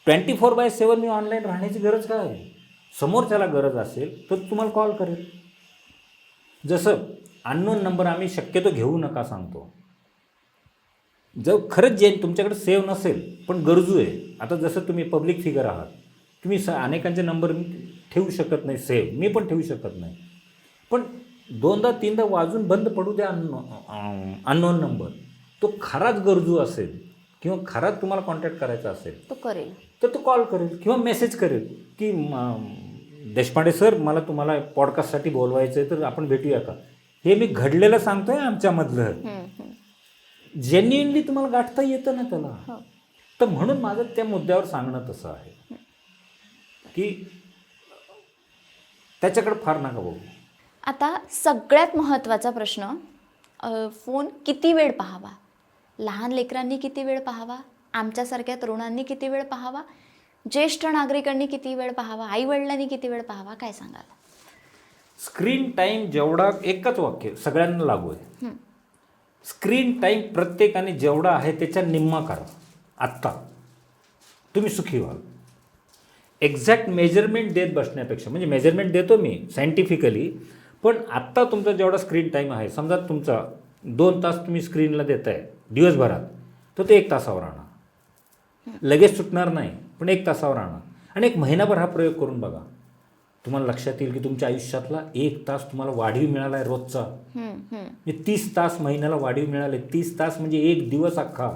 24/7 मी ऑनलाईन राहण्याची गरज काय आहे? समोरच्याला गरज असेल तर तुम्हाला कॉल करेल. जसं अननोन नंबर आम्ही शक्यतो घेऊ नका सांगतो. जर खरंच जे तुमच्याकडे सेव्ह नसेल पण गरजू आहे, आता जसं तुम्ही पब्लिक फिगर आहात, तुम्ही अनेकांचे नंबर ठेवू शकत नाही सेव्ह, मी पण ठेवू शकत नाही, पण 2दा-3दा वाजून बंद पडू द्या अननोन नंबर. तो खराच गरजू असेल किंवा खराच तुम्हाला कॉन्टॅक्ट करायचा असेल तो करेल, तर तो कॉल करेल किंवा मेसेज करेल की देशपांडे सर, मला तुम्हाला पॉडकास्टसाठी बोलवायचं आहे, तर आपण भेटूया का? हे मी घडलेलं सांगतोय आमच्यामधलं. जेन्युइनली तुम्हाला गाठता येतं ना त्याला. तर म्हणून माझं त्या मुद्द्यावर सांगणं तसं आहे की त्याच्याकडे फार नका बघू. आता सगळ्यात महत्त्वाचा प्रश्न, फोन किती वेळ पाहावा? लहान लेकरांनी किती वेळ पाहावा? आमच्यासारख्या तरुणांनी किती वेळ पाहावा? ज्येष्ठ नागरिकांनी किती वेळ पाहावा? आईवडिलांनी किती वेळ पाहावा? काय सांगाल? स्क्रीन टाईम जेवढा, एकच वाक्य सगळ्यांना लागू आहे, स्क्रीन टाईम प्रत्येकाने जेवढा आहे त्याच्या निम्मा करा. आत्ता तुम्ही सुखी व्हाल. एक्झॅक्ट मेजरमेंट देत बसण्यापेक्षा, म्हणजे मेजरमेंट देतो मी सायंटिफिकली, पण आत्ता तुमचा जेवढा स्क्रीन टाईम आहे, समजा तुमचा 2 तास तुम्ही स्क्रीनला देताय दिवसभरात, तर ते 1 तासावर आणा. लगेच सुटणार नाही, पण 1 तासावर आणा आणि 1 महिनाभर हा प्रयोग करून बघा. तुम्हाला लक्षात येईल की तुमच्या आयुष्यातला 1 तास तुम्हाला वाढीव मिळाला आहे रोजचा. म्हणजे 30 तास महिन्याला वाढीव मिळाले. 30 तास म्हणजे 1 दिवस अख्खा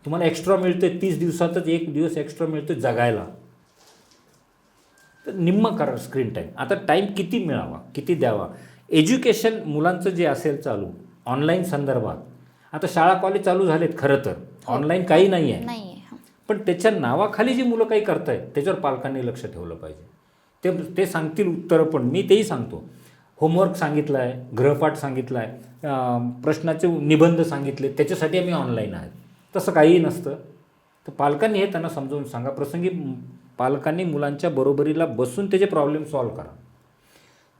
तुम्हाला एक्स्ट्रा मिळतोय. 30 दिवसातच 1 दिवस एक्स्ट्रा मिळतोय जगायला. तर निम्मा करा स्क्रीन टाईम. आता टाईम किती मिळावा, किती द्यावा. एज्युकेशन मुलांचं जे असेल चालू ऑनलाईन संदर्भात, आता शाळा कॉलेज चालू झालेत खरं तर, ऑनलाईन काही नाही आहे, पण त्याच्या नावाखाली जी मुलं काही करतायत त्याच्यावर पालकांनी लक्ष ठेवलं पाहिजे. ते सांगतील उत्तरं, पण मी तेही सांगतो. होमवर्क सांगितलं आहे, गृहपाठ सांगितला आहे, प्रश्नाचे निबंध सांगितले, त्याच्यासाठी आम्ही ऑनलाईन आहेत. तसं काहीही नसतं. तर पालकांनी हे त्यांना समजावून सांगा. प्रसंगी पालकांनी मुलांच्या बरोबरीला बसून त्याचे प्रॉब्लेम सॉल्व करा.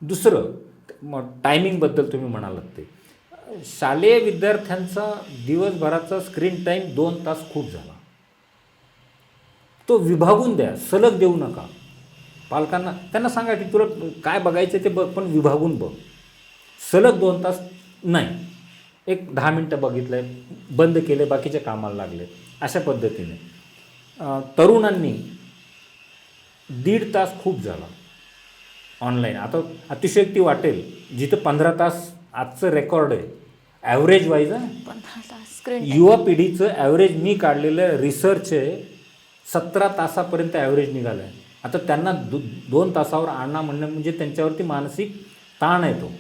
दुसरं टायमिंगबद्दल तुम्ही म्हणालात, ते शालेय विद्यार्थ्यांचा दिवसभराचा स्क्रीन टाईम 2 तास खूप झाला. तो विभागून द्या, सलग देऊ नका. पालकांना त्यांना सांगा की तुला काय बघायचं ते बघ, पण विभागून बघ. सलग 2 तास नाही, एक 10 मिनटं बघितलं आहे, बंद केले, बाकीच्या कामाला लागले, अशा पद्धतीने. तरुणांनी 1.5 तास खूप झाला ऑनलाईन. आता अतिशयोक्ती वाटेल, जिथं 15 तास आजचं रेकॉर्ड आहे ॲव्हरेज वाईज, 15 तास स्क्रीन युवा पिढीचं ॲव्हरेज मी काढलेलं रिसर्च आहे 17 तासापर्यंत ॲव्हरेज निघालं आहे. आता त्यांना 2 तासावर आणणं म्हणणं म्हणजे त्यांच्यावरती मानसिक ताण येतो,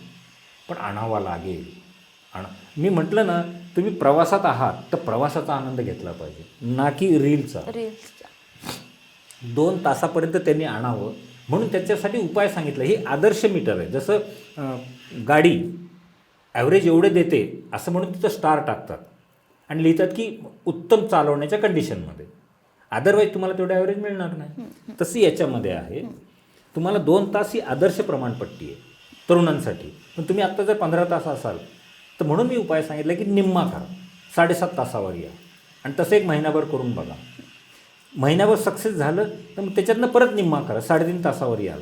पण आणावा लागेल. मी म्हटलं ना, तुम्ही प्रवासात आहात तर प्रवासाचा आनंद घेतला पाहिजे, ना की रीलचा. 2 तासापर्यंत त्यांनी आणावं, म्हणून त्याच्यासाठी उपाय सांगितला. हे आदर्श मीटर आहे. जसं गाडी ॲव्हरेज एवढे देते असं म्हणून तिथं स्टार टाकतात आणि लिहितात की उत्तम चालवण्याच्या कंडिशनमध्ये, अदरवाईज तुम्हाला तेवढं ॲव्हरेज मिळणार नाही. तशी याच्यामध्ये आहे. तुम्हाला 2 तास ही आदर्श प्रमाणपट्टी आहे तरुणांसाठी. पण तुम्ही आत्ता जर 15 तास असाल तर म्हणून मी उपाय सांगितला की निम्मा करा, 7.5 तासावर या आणि तसं 1 महिनाभर करून बघा. महिनाभर सक्सेस झालं तर मग त्याच्यातनं परत निम्मा करा, 3.5 तासावर याल.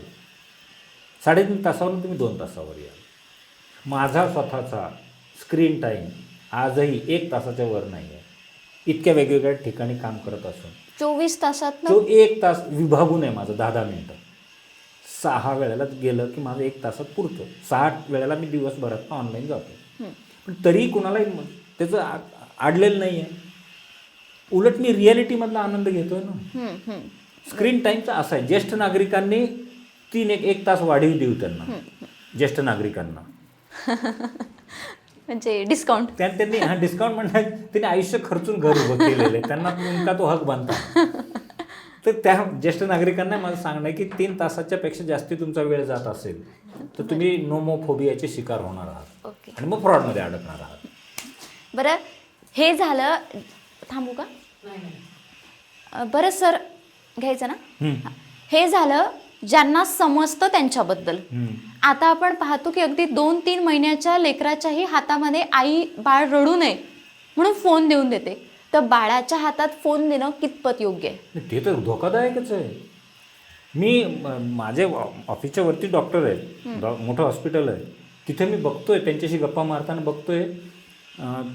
3.5 तासावरून तुम्ही 2 तासावर याल. माझा स्वतःचा स्क्रीन टाईम आजही 1 तासाच्या वर नाही आहे. इतक्या वेगवेगळ्या ठिकाणी काम करत असून 24 तासात तो 1 तास विभागून आहे माझं 10-10 मिनटं. 6 वेळेला गेलं की माझं 1 तासात पुरतं. 6 वेळेला मी दिवसभरात ऑनलाईन जातो, पण तरीही कुणालाही त्याचं आडलेलं नाही आहे. उलट मी रिॲलिटीमधला आनंद घेतोय ना. स्क्रीन टाईमचा असा आहे, ज्येष्ठ नागरिकांनी 1 तास वाढीव देऊ त्यांना, ज्येष्ठ नागरिकांना. म्हणजे डिस्काउंट त्यांनी हा डिस्काउंट म्हणतात. त्यांनी आयुष्य खर्चून घर उभं केलेलं आहे, त्यांना तुमचा तो हक बनता. तर त्या ज्येष्ठ नागरिकांना माझं सांगणं आहे की 3 तासाच्या पेक्षा जास्ती तुमचा वेळ जात असेल तर तुम्ही नोमोफोबियाचे शिकार होणार आहात. ओके. आणि मग फ्रॉडमध्ये अडकणार आहात. बरं, हे झालं. थांबू का? बरं सर, घ्यायचं ना. हे झालं ज्यांना समजतं त्यांच्याबद्दल. आता आपण पाहतो की अगदी 2-3 महिन्याच्या लेकराच्याही हातामध्ये आई बाळ रडू नये म्हणून फोन देऊन देते. तर बाळाच्या हातात फोन देणं कितपत योग्य आहे? ते तर धोकादायकच आहे. मी माझे ऑफिसच्या वरती डॉक्टर आहे, मोठं हॉस्पिटल आहे, तिथे मी बघतोय, त्यांच्याशी गप्पा मारताना बघतोय.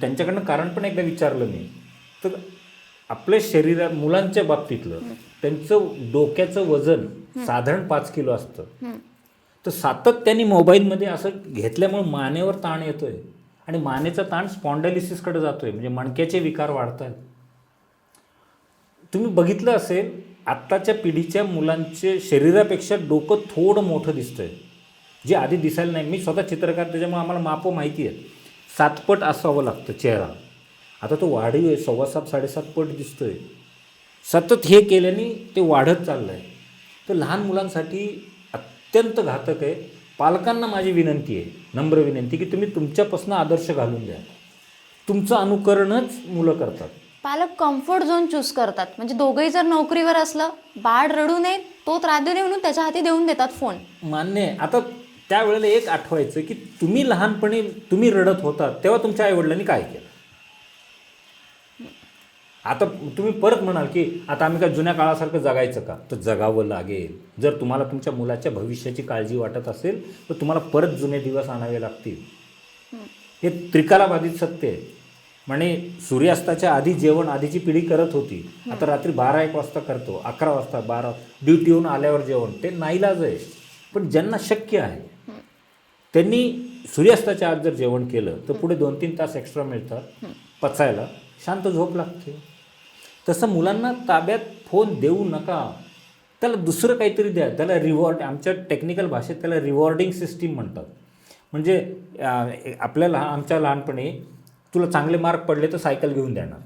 त्यांच्याकडनं कारण पण एकदा विचारलं मी, तर आपल्या शरीरात मुलांच्या बाबतीतलं त्यांचं डोक्याचं वजन साधारण 5 किलो असतं. तर सातत्याने मोबाईलमध्ये असं घेतल्यामुळे मानेवर ताण येतोय आणि मानेचा ताण स्पॉन्डायलिसिसकडे जातोय, म्हणजे मणक्याचे विकार वाढत आहेत. तुम्ही बघितलं असेल आत्ताच्या पिढीच्या मुलांचे शरीरापेक्षा डोकं थोडं मोठं दिसतंय, जे आधी दिसायला नाही. मी स्वतः चित्रकार, त्याच्यामुळे आम्हाला मापं माहिती आहेत. 7 पट असावं लागतं चेहरा. आता तो वाढीव आहे, 7.25-7.5 पट दिसतोय. सतत हे केल्याने ते वाढत चाललं आहे. तर लहान मुलांसाठी अत्यंत घातक आहे. पालकांना माझी विनंती आहे, नम्र विनंती, की तुम्ही तुमच्यापासून आदर्श घालून द्या. तुमचं अनुकरणच मुलं करतात. पालक कम्फर्ट झोन चूज करतात. म्हणजे दोघंही जर नोकरीवर असलं, बाळ रडू नये, तो त्रास देऊ नये म्हणून त्याच्या हाती देऊन देतात फोन. मान्य आहे. आता त्यावेळेला एक आठवायचं की तुम्ही लहानपणी तुम्ही रडत होता तेव्हा तुमच्या आईवडिलांनी काय केलं. आता तुम्ही परत म्हणाल की आता आम्ही काय जुन्या काळासारखं जगायचं का, तर जगावं लागेल. जर तुम्हाला तुमच्या मुलाच्या भविष्याची काळजी वाटत असेल तर तुम्हाला परत जुने दिवस आणावे लागतील. हे त्रिकालाबाधित सत्य आहे. म्हणजे सूर्यास्ताच्या आधी जेवण आधीची पिढी करत होती, आता रात्री 12-1 वाजता करतो, 11 वाजता 12 ड्युटीहून आल्यावर जेवण, ते नाईलाज आहे. पण ज्यांना शक्य आहे त्यांनी सूर्यास्ताच्या आत जर जेवण केलं तर पुढे 2-3 तास एक्स्ट्रा मिळतात पचायला, शांत झोप लागते. तसं मुलांना ताब्यात फोन देऊ नका, त्याला दुसरं काहीतरी द्या. त्याला रिवॉर्ड, आमच्या टेक्निकल भाषेत त्याला रिवॉर्डिंग सिस्टीम म्हणतात. म्हणजे आपल्याला आमच्या लहानपणी तुला चांगले मार्क पडले तर सायकल घेऊन देणार,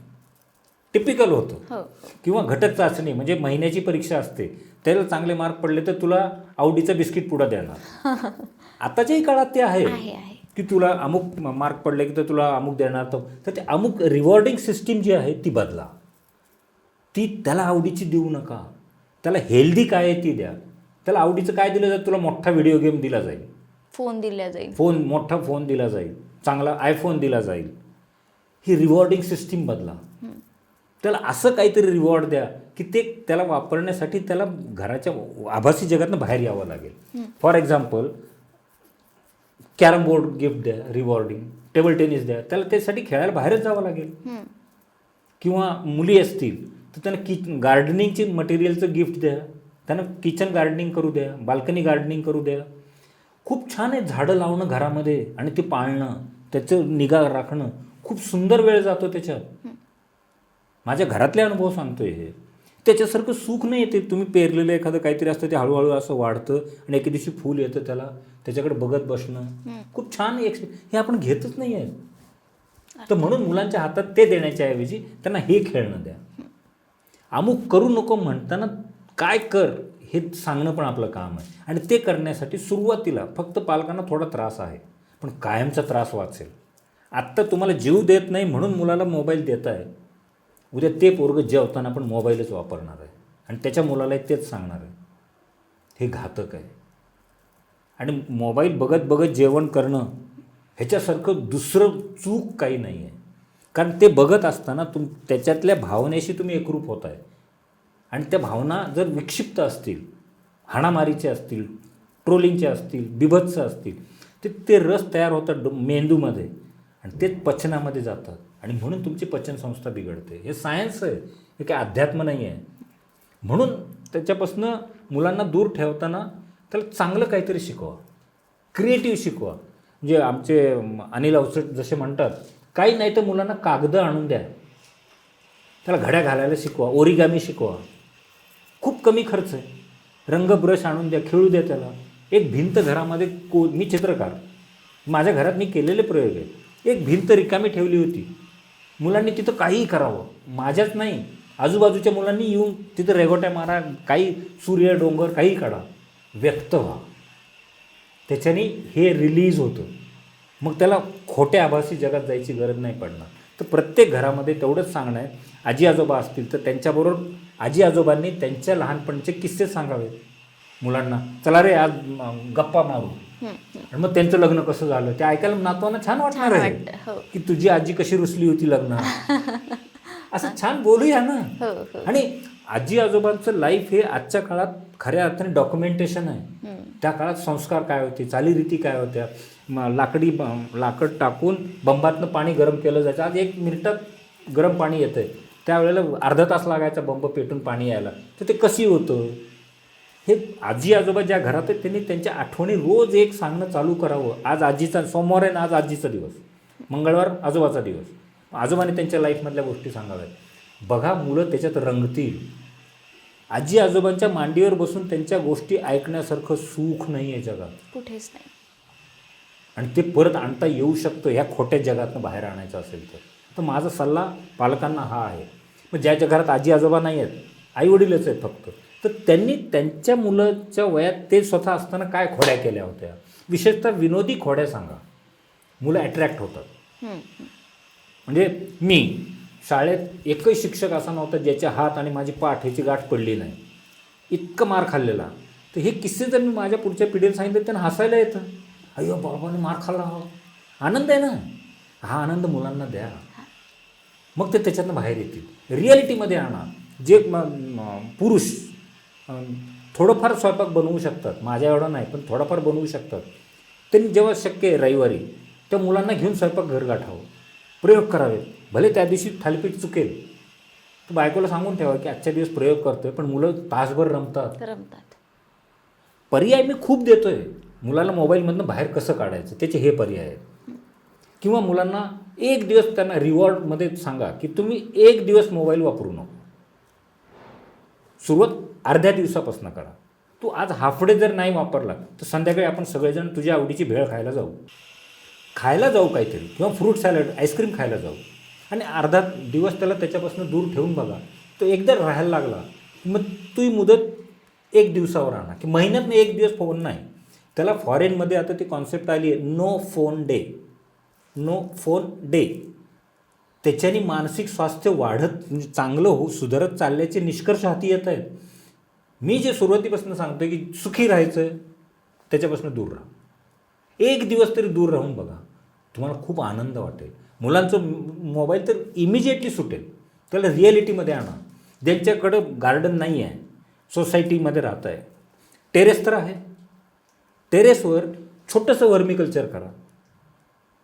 टिपिकल होतं. किंवा घटक चाचणी म्हणजे महिन्याची परीक्षा असते, त्याला चांगले मार्क पडले तर तुला आवडीचं बिस्किट पुडा देणार. आताच्याही काळात ते आहे की तुला अमुक मार्क पडले की तर तुला अमुक देणार. तर ते अमुक रिवॉर्डिंग सिस्टीम जी आहे ती बदला. ती त्याला आवडीची देऊ नका, त्याला हेल्दी काय आहे ती द्या. त्याला आवडीचं काय दिलं जाईल, तुला मोठा व्हिडिओ गेम दिला जाईल, फोन दिला जाईल, मोठा फोन दिला जाईल, चांगला आयफोन दिला जाईल. ही रिवॉर्डिंग सिस्टीम बदला. त्याला असं काहीतरी रिवॉर्ड द्या की ते त्याला वापरण्यासाठी त्याला घराच्या आभासी जगातनं बाहेर यावं लागेल. For example carrom board gift द्या, रिवॉर्डिंग. टेबल टेनिस द्या, त्याला त्यासाठी खेळायला बाहेरच जावं लागेल. किंवा मुली असतील तर त्यांना गार्डनिंगची मटेरियलचं गिफ्ट द्या, त्यांना किचन गार्डनिंग करू द्या, बाल्कनी गार्डनिंग करू द्या. खूप छान आहे झाडं लावणं घरामध्ये आणि ते पाळणं, त्याचं निगा राखणं, खूप सुंदर वेळ जातो त्याच्यात. माझ्या घरातले अनुभव सांगतोय हे. त्याच्यासारखं सुख नाही येते. तुम्ही पेरलेलं एखादं काहीतरी असतं ते हळूहळू असं वाढतं आणि एके दिवशी फूल येतं, त्याला त्याच्याकडे बघत बसणं खूप छान हे आपण घेतच नाही आहे. तर म्हणून मुलांच्या हातात ते देण्याच्या ऐवजी त्यांना हे खेळणं द्या. अमुक करू नको म्हणताना काय कर हे सांगणं पण आपलं काम आहे. आणि ते करण्यासाठी सुरुवातीला फक्त पालकांना थोडा त्रास आहे, पण कायमचा त्रास वाचेल. आत्ता तुम्हाला जीव देत नाही म्हणून मुलाला मोबाईल देत आहे, उद्या ते पोरगं जेवताना पण मोबाईलच वापरणार आहे आणि त्याच्या मुलाला तेच सांगणार आहे. हे घातक आहे. आणि मोबाईल बघत बघत जेवण करणं ह्याच्यासारखं दुसरं चूक काही नाही आहे. कारण ते बघत असताना त्याच्यातल्या भावनेशी तुम्ही एकरूप होत आहे. आणि त्या भावना जर विक्षिप्त असतील, हाणामारीचे असतील, ट्रोलिंगचे असतील, बिभत्स असतील, ते रस तयार होतात मेंदूमध्ये आणि तेच पचनामध्ये जातात आणि म्हणून तुमची पचनसंस्था बिघडते. हे सायन्स आहे, हे काही अध्यात्म नाही आहे. म्हणून त्याच्यापासून मुलांना दूर ठेवताना त्याला चांगलं काहीतरी शिकवा, क्रिएटिव्ह शिकवा. म्हणजे आमचे अनिल अवचट जसे म्हणतात, काही नाही तर मुलांना कागदं आणून द्या, त्याला घड्या घालायला शिकवा, ओरिगामी शिकवा. खूप कमी खर्च आहे. रंग ब्रश आणून द्या, खेळू द्या त्याला. एक भिंत घरामध्ये मी चित्रकार, माझ्या घरात मी केलेले प्रयोग आहे. एक भिंत रिकामी ठेवली होती, मुलांनी तिथं काहीही करावं, माझ्याच नाही आजूबाजूच्या मुलांनी येऊन तिथं रेघोट्या मारा, काही सूर्य डोंगर काही काढा, व्यक्त व्हा. त्याच्याने हे रिलीज होतं. मग त्याला खोट्या आभासी जगात जायची गरज नाही पडणार. तर प्रत्येक घरामध्ये तेवढंच सांगणं आहे, आजी आजोबा असतील तर त्यांच्याबरोबर आजी आजोबांनी त्यांच्या लहानपणीचे किस्से सांगावेत मुलांना. चला रे आज गप्पा मारू. आणि मग त्यांचं लग्न कसं झालं ते ऐकायला नातवांना छान वाटणार आहे की तुझी आजी कशी रुसली होती लग्नात, असं छान बोलूया ना. आणि आजी आजोबांचं लाईफ हे आजच्या काळात खऱ्या अर्थाने डॉक्युमेंटेशन आहे. त्या काळात संस्कार काय होते, चालीरीती काय होत्या, लाकड टाकून बंबातनं पाणी गरम केलं जायचं. आज 1 मिनिटात गरम पाणी येतं आहे, त्यावेळेला अर्धा तास लागायचा बंब पेटून पाणी यायला. तर ते कशी होतं, हे आजी आजोबा ज्या घरात आहेत त्यांनी त्यांच्या आठवणी रोज एक सांगणं चालू करावं. आज आजीचा सोमवार आहे ना, आज आजीचा दिवस, मंगळवार आजोबाचा दिवस, आजोबाने त्यांच्या लाईफमधल्या गोष्टी सांगाव्यात. बघा मुलं त्याच्यात रंगतील. आजी आजोबांच्या मांडीवर बसून त्यांच्या गोष्टी ऐकण्यासारखं सुख नाही आहे जगात, कुठेच नाही. आणि ते परत आणता येऊ शकतं ह्या खोट्या जगातनं बाहेर आणायचं असेल तर. तर माझा सल्ला पालकांना हा आहे. मग ज्याच्या घरात आजी आजोबा नाही आहेत, आईवडीलच आहेत फक्त, तर त्यांनी त्यांच्या मुलाच्या वयात ते स्वतः असताना काय खोड्या केल्या होत्या, विशेषतः विनोदी खोड्या सांगा, मुलं ॲट्रॅक्ट होतात. म्हणजे मी शाळेत एकही शिक्षक असा नव्हता ज्याच्या हात आणि माझी पाठ ह्याची गाठ पडली नाही, इतकं मार खाल्लेला. तर हे किस्से जर मी माझ्या पुढच्या पिढीला सांगितलं त्यांना हसायला येतं. अय्यो बाबाने मार खाल्ला, आनंद आहे ना. हा आनंद मुलांना द्या. मग ते त्याच्यातनं बाहेर येतील. रिॲलिटीमध्ये आणा. जे पुरुष थोडंफार स्वयंपाक बनवू शकतात, माझ्या एवढं नाही पण थोडाफार बनवू शकतात, त्यांनी जेव्हा शक्य आहे रविवारी त्या मुलांना घेऊन स्वयंपाक घर गाठावं, प्रयोग करावेत. भले त्या दिवशी थालीपीठ चुकेल तर बायकोला सांगून ठेवा की आजच्या दिवस प्रयोग करतोय, पण मुलं तासभर रमतात. पर्याय मी खूप देतो आहे. मुलाला मोबाईलमधनं बाहेर कसं काढायचं त्याचे हे पर्याय आहेत. किंवा मुलांना एक दिवस त्यांना रिवॉर्डमध्ये सांगा की तुम्ही एक दिवस मोबाईल वापरू नको. सुरुवात अर्ध्या दिवसापासून करा. तू आज हाफ डे जर नाही वापरला तर संध्याकाळी आपण सगळेजण तुझ्या आवडीची भेळ खायला जाऊ काहीतरी, किंवा फ्रूट सॅलड, आईस्क्रीम खायला जाऊ. आणि अर्धा दिवस त्याला त्याच्यापासून दूर ठेवून बघा. तो एकदा राहायला लागला मग तू मुदत एक दिवसावर आणा की महिन्यातनं एक दिवस फोन नाही. त्याला फॉरेनमध्ये आता ती कॉन्सेप्ट आली आहे नो फोन डे. त्याच्याने मानसिक स्वास्थ्य वाढत म्हणजे चांगलं सुधारत चालल्याचे निष्कर्ष हाती येत आहेत. मी जे सुरुवातीपासून सांगतो की सुखी राहायचं आहे त्याच्यापासून दूर राहा. एक दिवस तरी दूर राहून बघा, तुम्हाला खूप आनंद वाटेल. मुलांचं मोबाईल तर इमिजिएटली सुटेल. त्याला रिॲलिटीमध्ये आणा. ज्यांच्याकडं गार्डन नाही आहे, सोसायटीमध्ये राहत आहे, टेरेस तर आहे, टेरेसवर छोटंसं वर्मिकल्चर करा.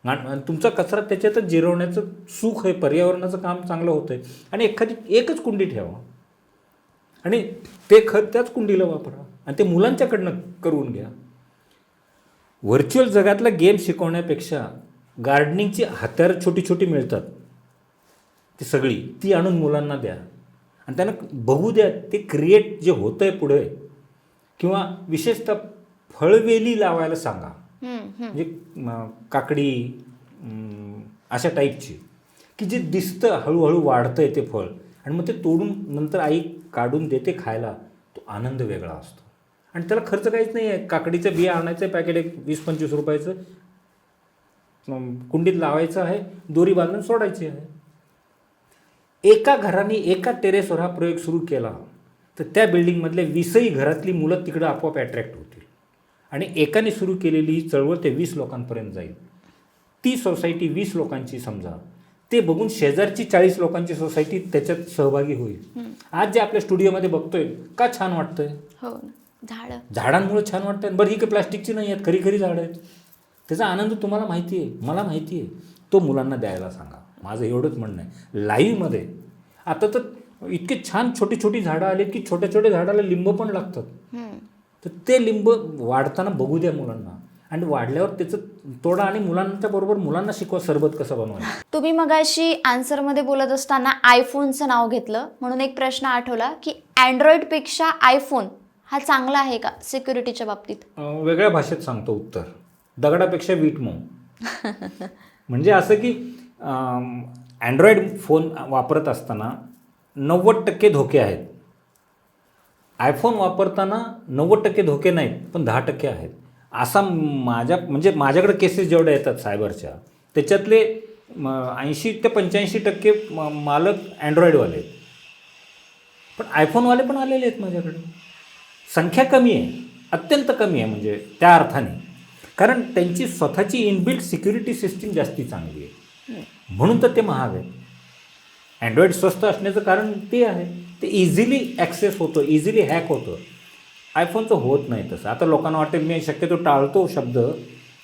आणि तुमचा कचरा त्याच्यातच जिरवण्याचं सुख आहे, पर्यावरणाचं काम चांगलं होतं आहे. आणि एकच कुंडी ठेवा आणि ते खत त्याच कुंडीला वापरा आणि ते मुलांच्याकडनं करून घ्या. व्हर्च्युअल जगातला गेम शिकवण्यापेक्षा गार्डनिंगची हत्यारं छोटी छोटी मिळतात, ती सगळी ती आणून मुलांना द्या आणि त्यांना बघू द्या ते क्रिएट जे होतं आहे पुढे. किंवा विशेषतः फळवेली लावायला सांगा, म्हणजे काकडी अशा टाईपची की जे दिसतं हळूहळू वाढतं आहे ते फळ, आणि मग ते तोडून नंतर आई काढून देते खायला. तो आनंद वेगळा असतो आणि त्याला खर्च काहीच नाही आहे. काकडीचं बिया आणायचं आहे, पॅकेट एक 20-25 रुपयाचं, कुंडीत लावायचं आहे, दोरी बांधून सोडायची आहे. एका घराने एका टेरेसवर हा प्रयोग सुरू केला तर त्या बिल्डिंगमधल्या 20ही घरातली मुलं तिकडं आपोआप अट्रॅक्ट होतील आणि एकाने सुरू केलेली ही चळवळ ते 20 लोकांपर्यंत जाईल. ती सोसायटी 20 लोकांची समजा, ते बघून शेजारची 40 लोकांची सोसायटी त्याच्यात सहभागी होईल. आज जे आपल्या स्टुडिओमध्ये बघतोय का छान वाटतंय? हो, झाडांमुळे छान वाटतंय. बरं ही काही प्लास्टिकची नाही आहेत, खरी झाडं आहेत. त्याचा आनंद तुम्हाला माहिती आहे, मला माहिती आहे. तो मुलांना द्यायला सांगा. माझं एवढंच म्हणणं आहे. लाईव्हमध्ये आता तर इतके छान छोटी छोटी झाडं आली की छोट्या छोट्या झाडाला लिंब पण लागतात. तर ते लिंब वाढताना बघू द्या मुलांना आणि वाढल्यावर त्याचं तोडा आणि मुलांच्या बरोबर मुलांना शिकवा सरबत कसं बनवायचं. तुम्ही मगाशी आन्सरमध्ये बोलत असताना आयफोनचं नाव घेतलं म्हणून एक प्रश्न आठवला की अँड्रॉइडपेक्षा आयफोन हा चांगला आहे का सिक्युरिटीच्या बाबतीत? वेगळ्या भाषेत सांगतो उत्तर. दगडापेक्षा वीट मऊ. म्हणजे असं की अँड्रॉइड फोन वापरत असताना 90% धोके आहेत. आयफोन वापरताना 90% धोके नाहीत पण 10% आहेत. असा माझ्याकडे केसेस जेवढ्या येतात सायबरच्या त्याच्यातले 80 ते 85% मालक अँड्रॉइडवाले आहेत, पण आयफोनवाले पण आलेले आहेत माझ्याकडे. संख्या कमी आहे, अत्यंत कमी आहे म्हणजे त्या अर्थाने, कारण त्यांची स्वतःची इनबिल्ट सिक्युरिटी सिस्टीम जास्ती चांगली आहे म्हणून तर ते महाग आहे. अँड्रॉइड स्वस्त असण्याचं कारण ते आहे, ते इझिली ॲक्सेस होतं, इझिली हॅक होतं. आयफोनचं होत नाही तसं. आता लोकांना वाटेल मी शक्यतो टाळतो शब्द,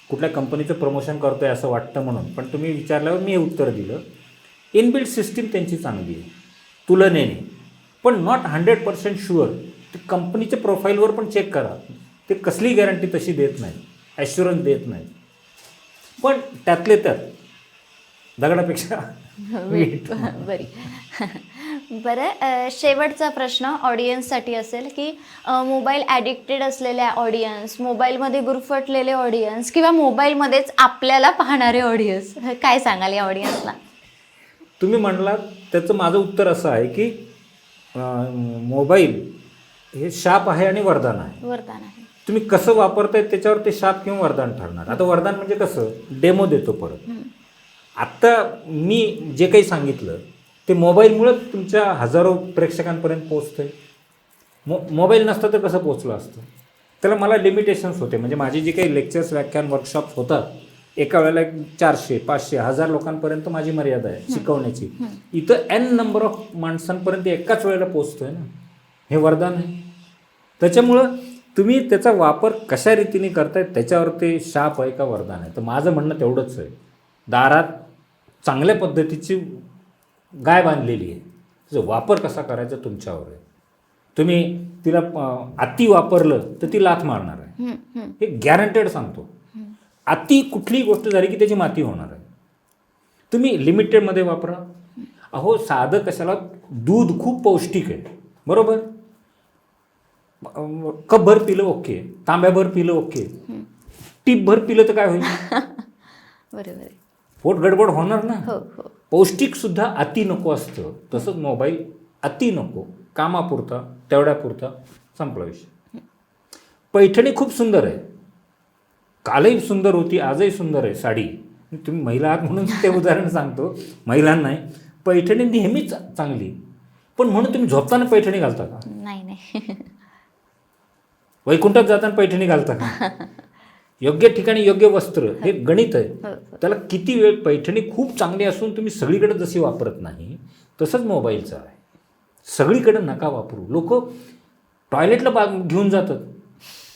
कुठल्या कंपनीचं प्रमोशन करतो आहे असं वाटतं म्हणून, पण तुम्ही विचारल्यावर मी हे उत्तर दिलं. इनबिल्ट सिस्टीम त्यांची चांगली आहे तुलनेने, पण नॉट 100% शुअर. ते कंपनीच्या प्रोफाईलवर पण चेक करा, ते कसली गॅरंटी तशी देत नाही, ॲश्युरन्स देत नाही. पण त्यातले त्यात दगडापेक्षा बरी. बरं, शेवटचा प्रश्न ऑडियन्ससाठी असेल की मोबाईल ॲडिक्टेड असलेल्या ऑडियन्स, मोबाईलमध्ये गुरफटलेले ऑडियन्स किंवा मोबाईलमध्येच आपल्याला पाहणारे ऑडियन्स, काय सांगाल या ऑडियन्सला? तुम्ही म्हणलात त्याचं माझं उत्तर असं आहे की मोबाईल हे शाप आहे आणि वरदान आहे. वरदान आहे. तुम्ही कसं वापरताय त्याच्यावर ते शाप किंवा वरदान ठरणार. आता वरदान म्हणजे कसं, डेमो देतो परत. आत्ता मी जे काही सांगितलं ते मोबाईलमुळं तुमच्या हजारो प्रेक्षकांपर्यंत पोचतं आहे. मोबाईल नसतं तर कसं पोचलं असतं? त्याला मला लिमिटेशन्स होते. म्हणजे माझी जी काही लेक्चर्स, व्याख्यान, वर्कशॉप्स होतात एका वेळेला 400, 500, 1000 लोकांपर्यंत माझी मर्यादा आहे शिकवण्याची. इथं n नंबर ऑफ माणसांपर्यंत एकाच वेळेला पोचतोय ना, हे वरदान आहे. त्याच्यामुळं तुम्ही त्याचा वापर कशा रीतीने करताय त्याच्यावर ते शाप आहे का वरदान आहे. तर माझं म्हणणं तेवढंच आहे, दारात चांगल्या पद्धतीची गाय बांधलेली आहे, त्याचा वापर कसा करायचा तुमच्यावर आहे. तुम्ही तिला अति वापरलं तर ती लाथ मारणार आहे, हे गॅरंटेड सांगतो. अति कुठलीही गोष्ट झाली की त्याची माती होणार आहे. तुम्ही लिमिटेडमध्ये वापरा. अहो साधं कशाला, दूध खूप पौष्टिक आहे बरोबर, कपभर पिलं ओके, तांब्याभर पिलं ओके, टीपभर पिलं तर काय होईल, बरोबर आहे. पोट गडबड होणार ना. हो हो. पौष्टिक सुद्धा अति नको असतं. तसंच मोबाईल अति नको, कामापुरता तेवढ्यापुरता, संपला विषय. पैठणी खूप सुंदर आहे, कालही सुंदर होती, आजही सुंदर आहे साडी. तुम्ही महिला आहात म्हणून ते उदाहरण सांगतो, महिलांना नाही. पैठणी नेहमीच चांगली, पण म्हणून तुम्ही झोपताना पैठणी घालता का? नाही नाही. वैकुंठात जाताना पैठणी घालता का? योग्य ठिकाणी योग्य वस्त्र, हे गणित आहे. त्याला किती वेळ, पैठणी खूप चांगली असून तुम्ही सगळीकडे जशी वापरत नाही तसंच मोबाईलचं आहे. सगळीकडे नका वापरू. लोक टॉयलेटला घेऊन जातात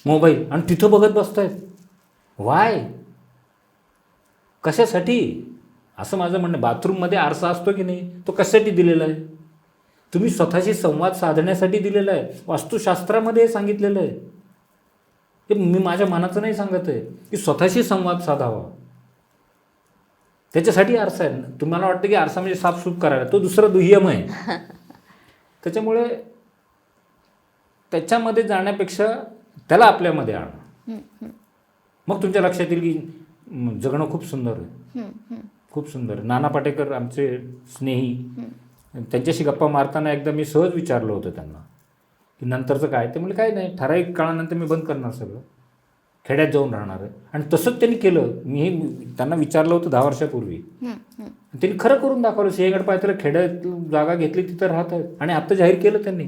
मोबाईल आणि तिथं बघत बसतायत. वाय, कशासाठी? असं माझं म्हणणं. बाथरूममध्ये आरसा असतो की नाही, तो कशासाठी दिलेला आहे? तुम्ही स्वतःशी संवाद साधण्यासाठी दिलेला आहे. वास्तुशास्त्रामध्ये हे सांगितलेलं आहे. हे मी माझ्या मनाचं नाही सांगत आहे की स्वतःशी संवाद साधावा, त्याच्यासाठी आरसा आहे. तुम्हाला वाटतं की आरसा म्हणजे साफसूफ करायला, तो दुसरा दुय्यम आहे. त्याच्यामुळे त्याच्यामध्ये जाण्यापेक्षा त्याला आपल्यामध्ये आणा. मग तुमच्या लक्षात येईल की जगणं खूप सुंदर आहे, खूप सुंदर आहे. नाना पाटेकर आमचे स्नेही, त्यांच्याशी गप्पा मारताना एकदा मी सहज विचारलं होतं त्यांना की नंतरचं काय. ते म्हणजे काय नाही, ठराविक काळानंतर मी बंद करणार सगळं, खेड्यात जाऊन राहणार आहे. आणि तसंच त्यांनी केलं. मी त्यांना विचारलं होतं 10 वर्षापूर्वी, त्यांनी खरं करून दाखवलं. सिंहगड पायथ्याला खेड्यात जागा घेतली, तिथं राहत आहेत. आणि आता जाहीर केलं त्यांनी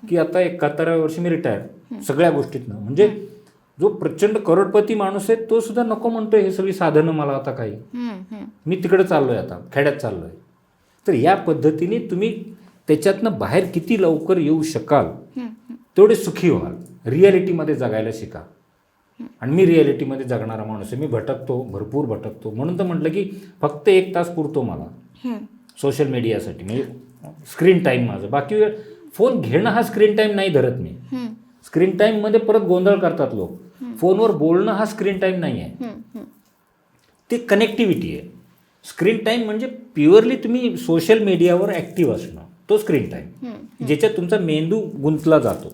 की आता 71व्या वर्षी मी रिटायर सगळ्या गोष्टीतनं. म्हणजे जो प्रचंड करोडपती माणूस आहे तो सुद्धा नको म्हणतोय हे सगळी साधनं मला आता काही, मी तिकडे चाललोय, आता खेड्यात चाललोय. तर या पद्धतीने तुम्ही त्याच्यातनं बाहेर किती लवकर येऊ शकाल तेवढे सुखी व्हाल. रिॲलिटीमध्ये जगायला शिका. आणि मी रिॲलिटीमध्ये जगणारा माणूस आहे. मी भटकतो, भरपूर भटकतो. म्हणून तर म्हटलं की फक्त 1 तास पुरतो मला सोशल मीडियासाठी, म्हणजे स्क्रीन टाईम माझं. बाकी वेळ फोन घेणं हा स्क्रीन टाईम नाही धरत मी. स्क्रीन टाईममध्ये परत गोंधळ करतात लोक. फोनवर बोलणं हा स्क्रीन टाईम नाही आहे, ते कनेक्टिव्हिटी आहे. स्क्रीन टाईम म्हणजे प्युअरली तुम्ही सोशल मीडियावर ॲक्टिव्ह असणं, तो स्क्रीन टाईम, ज्याच्यात तुमचा मेंदू गुंतला जातो.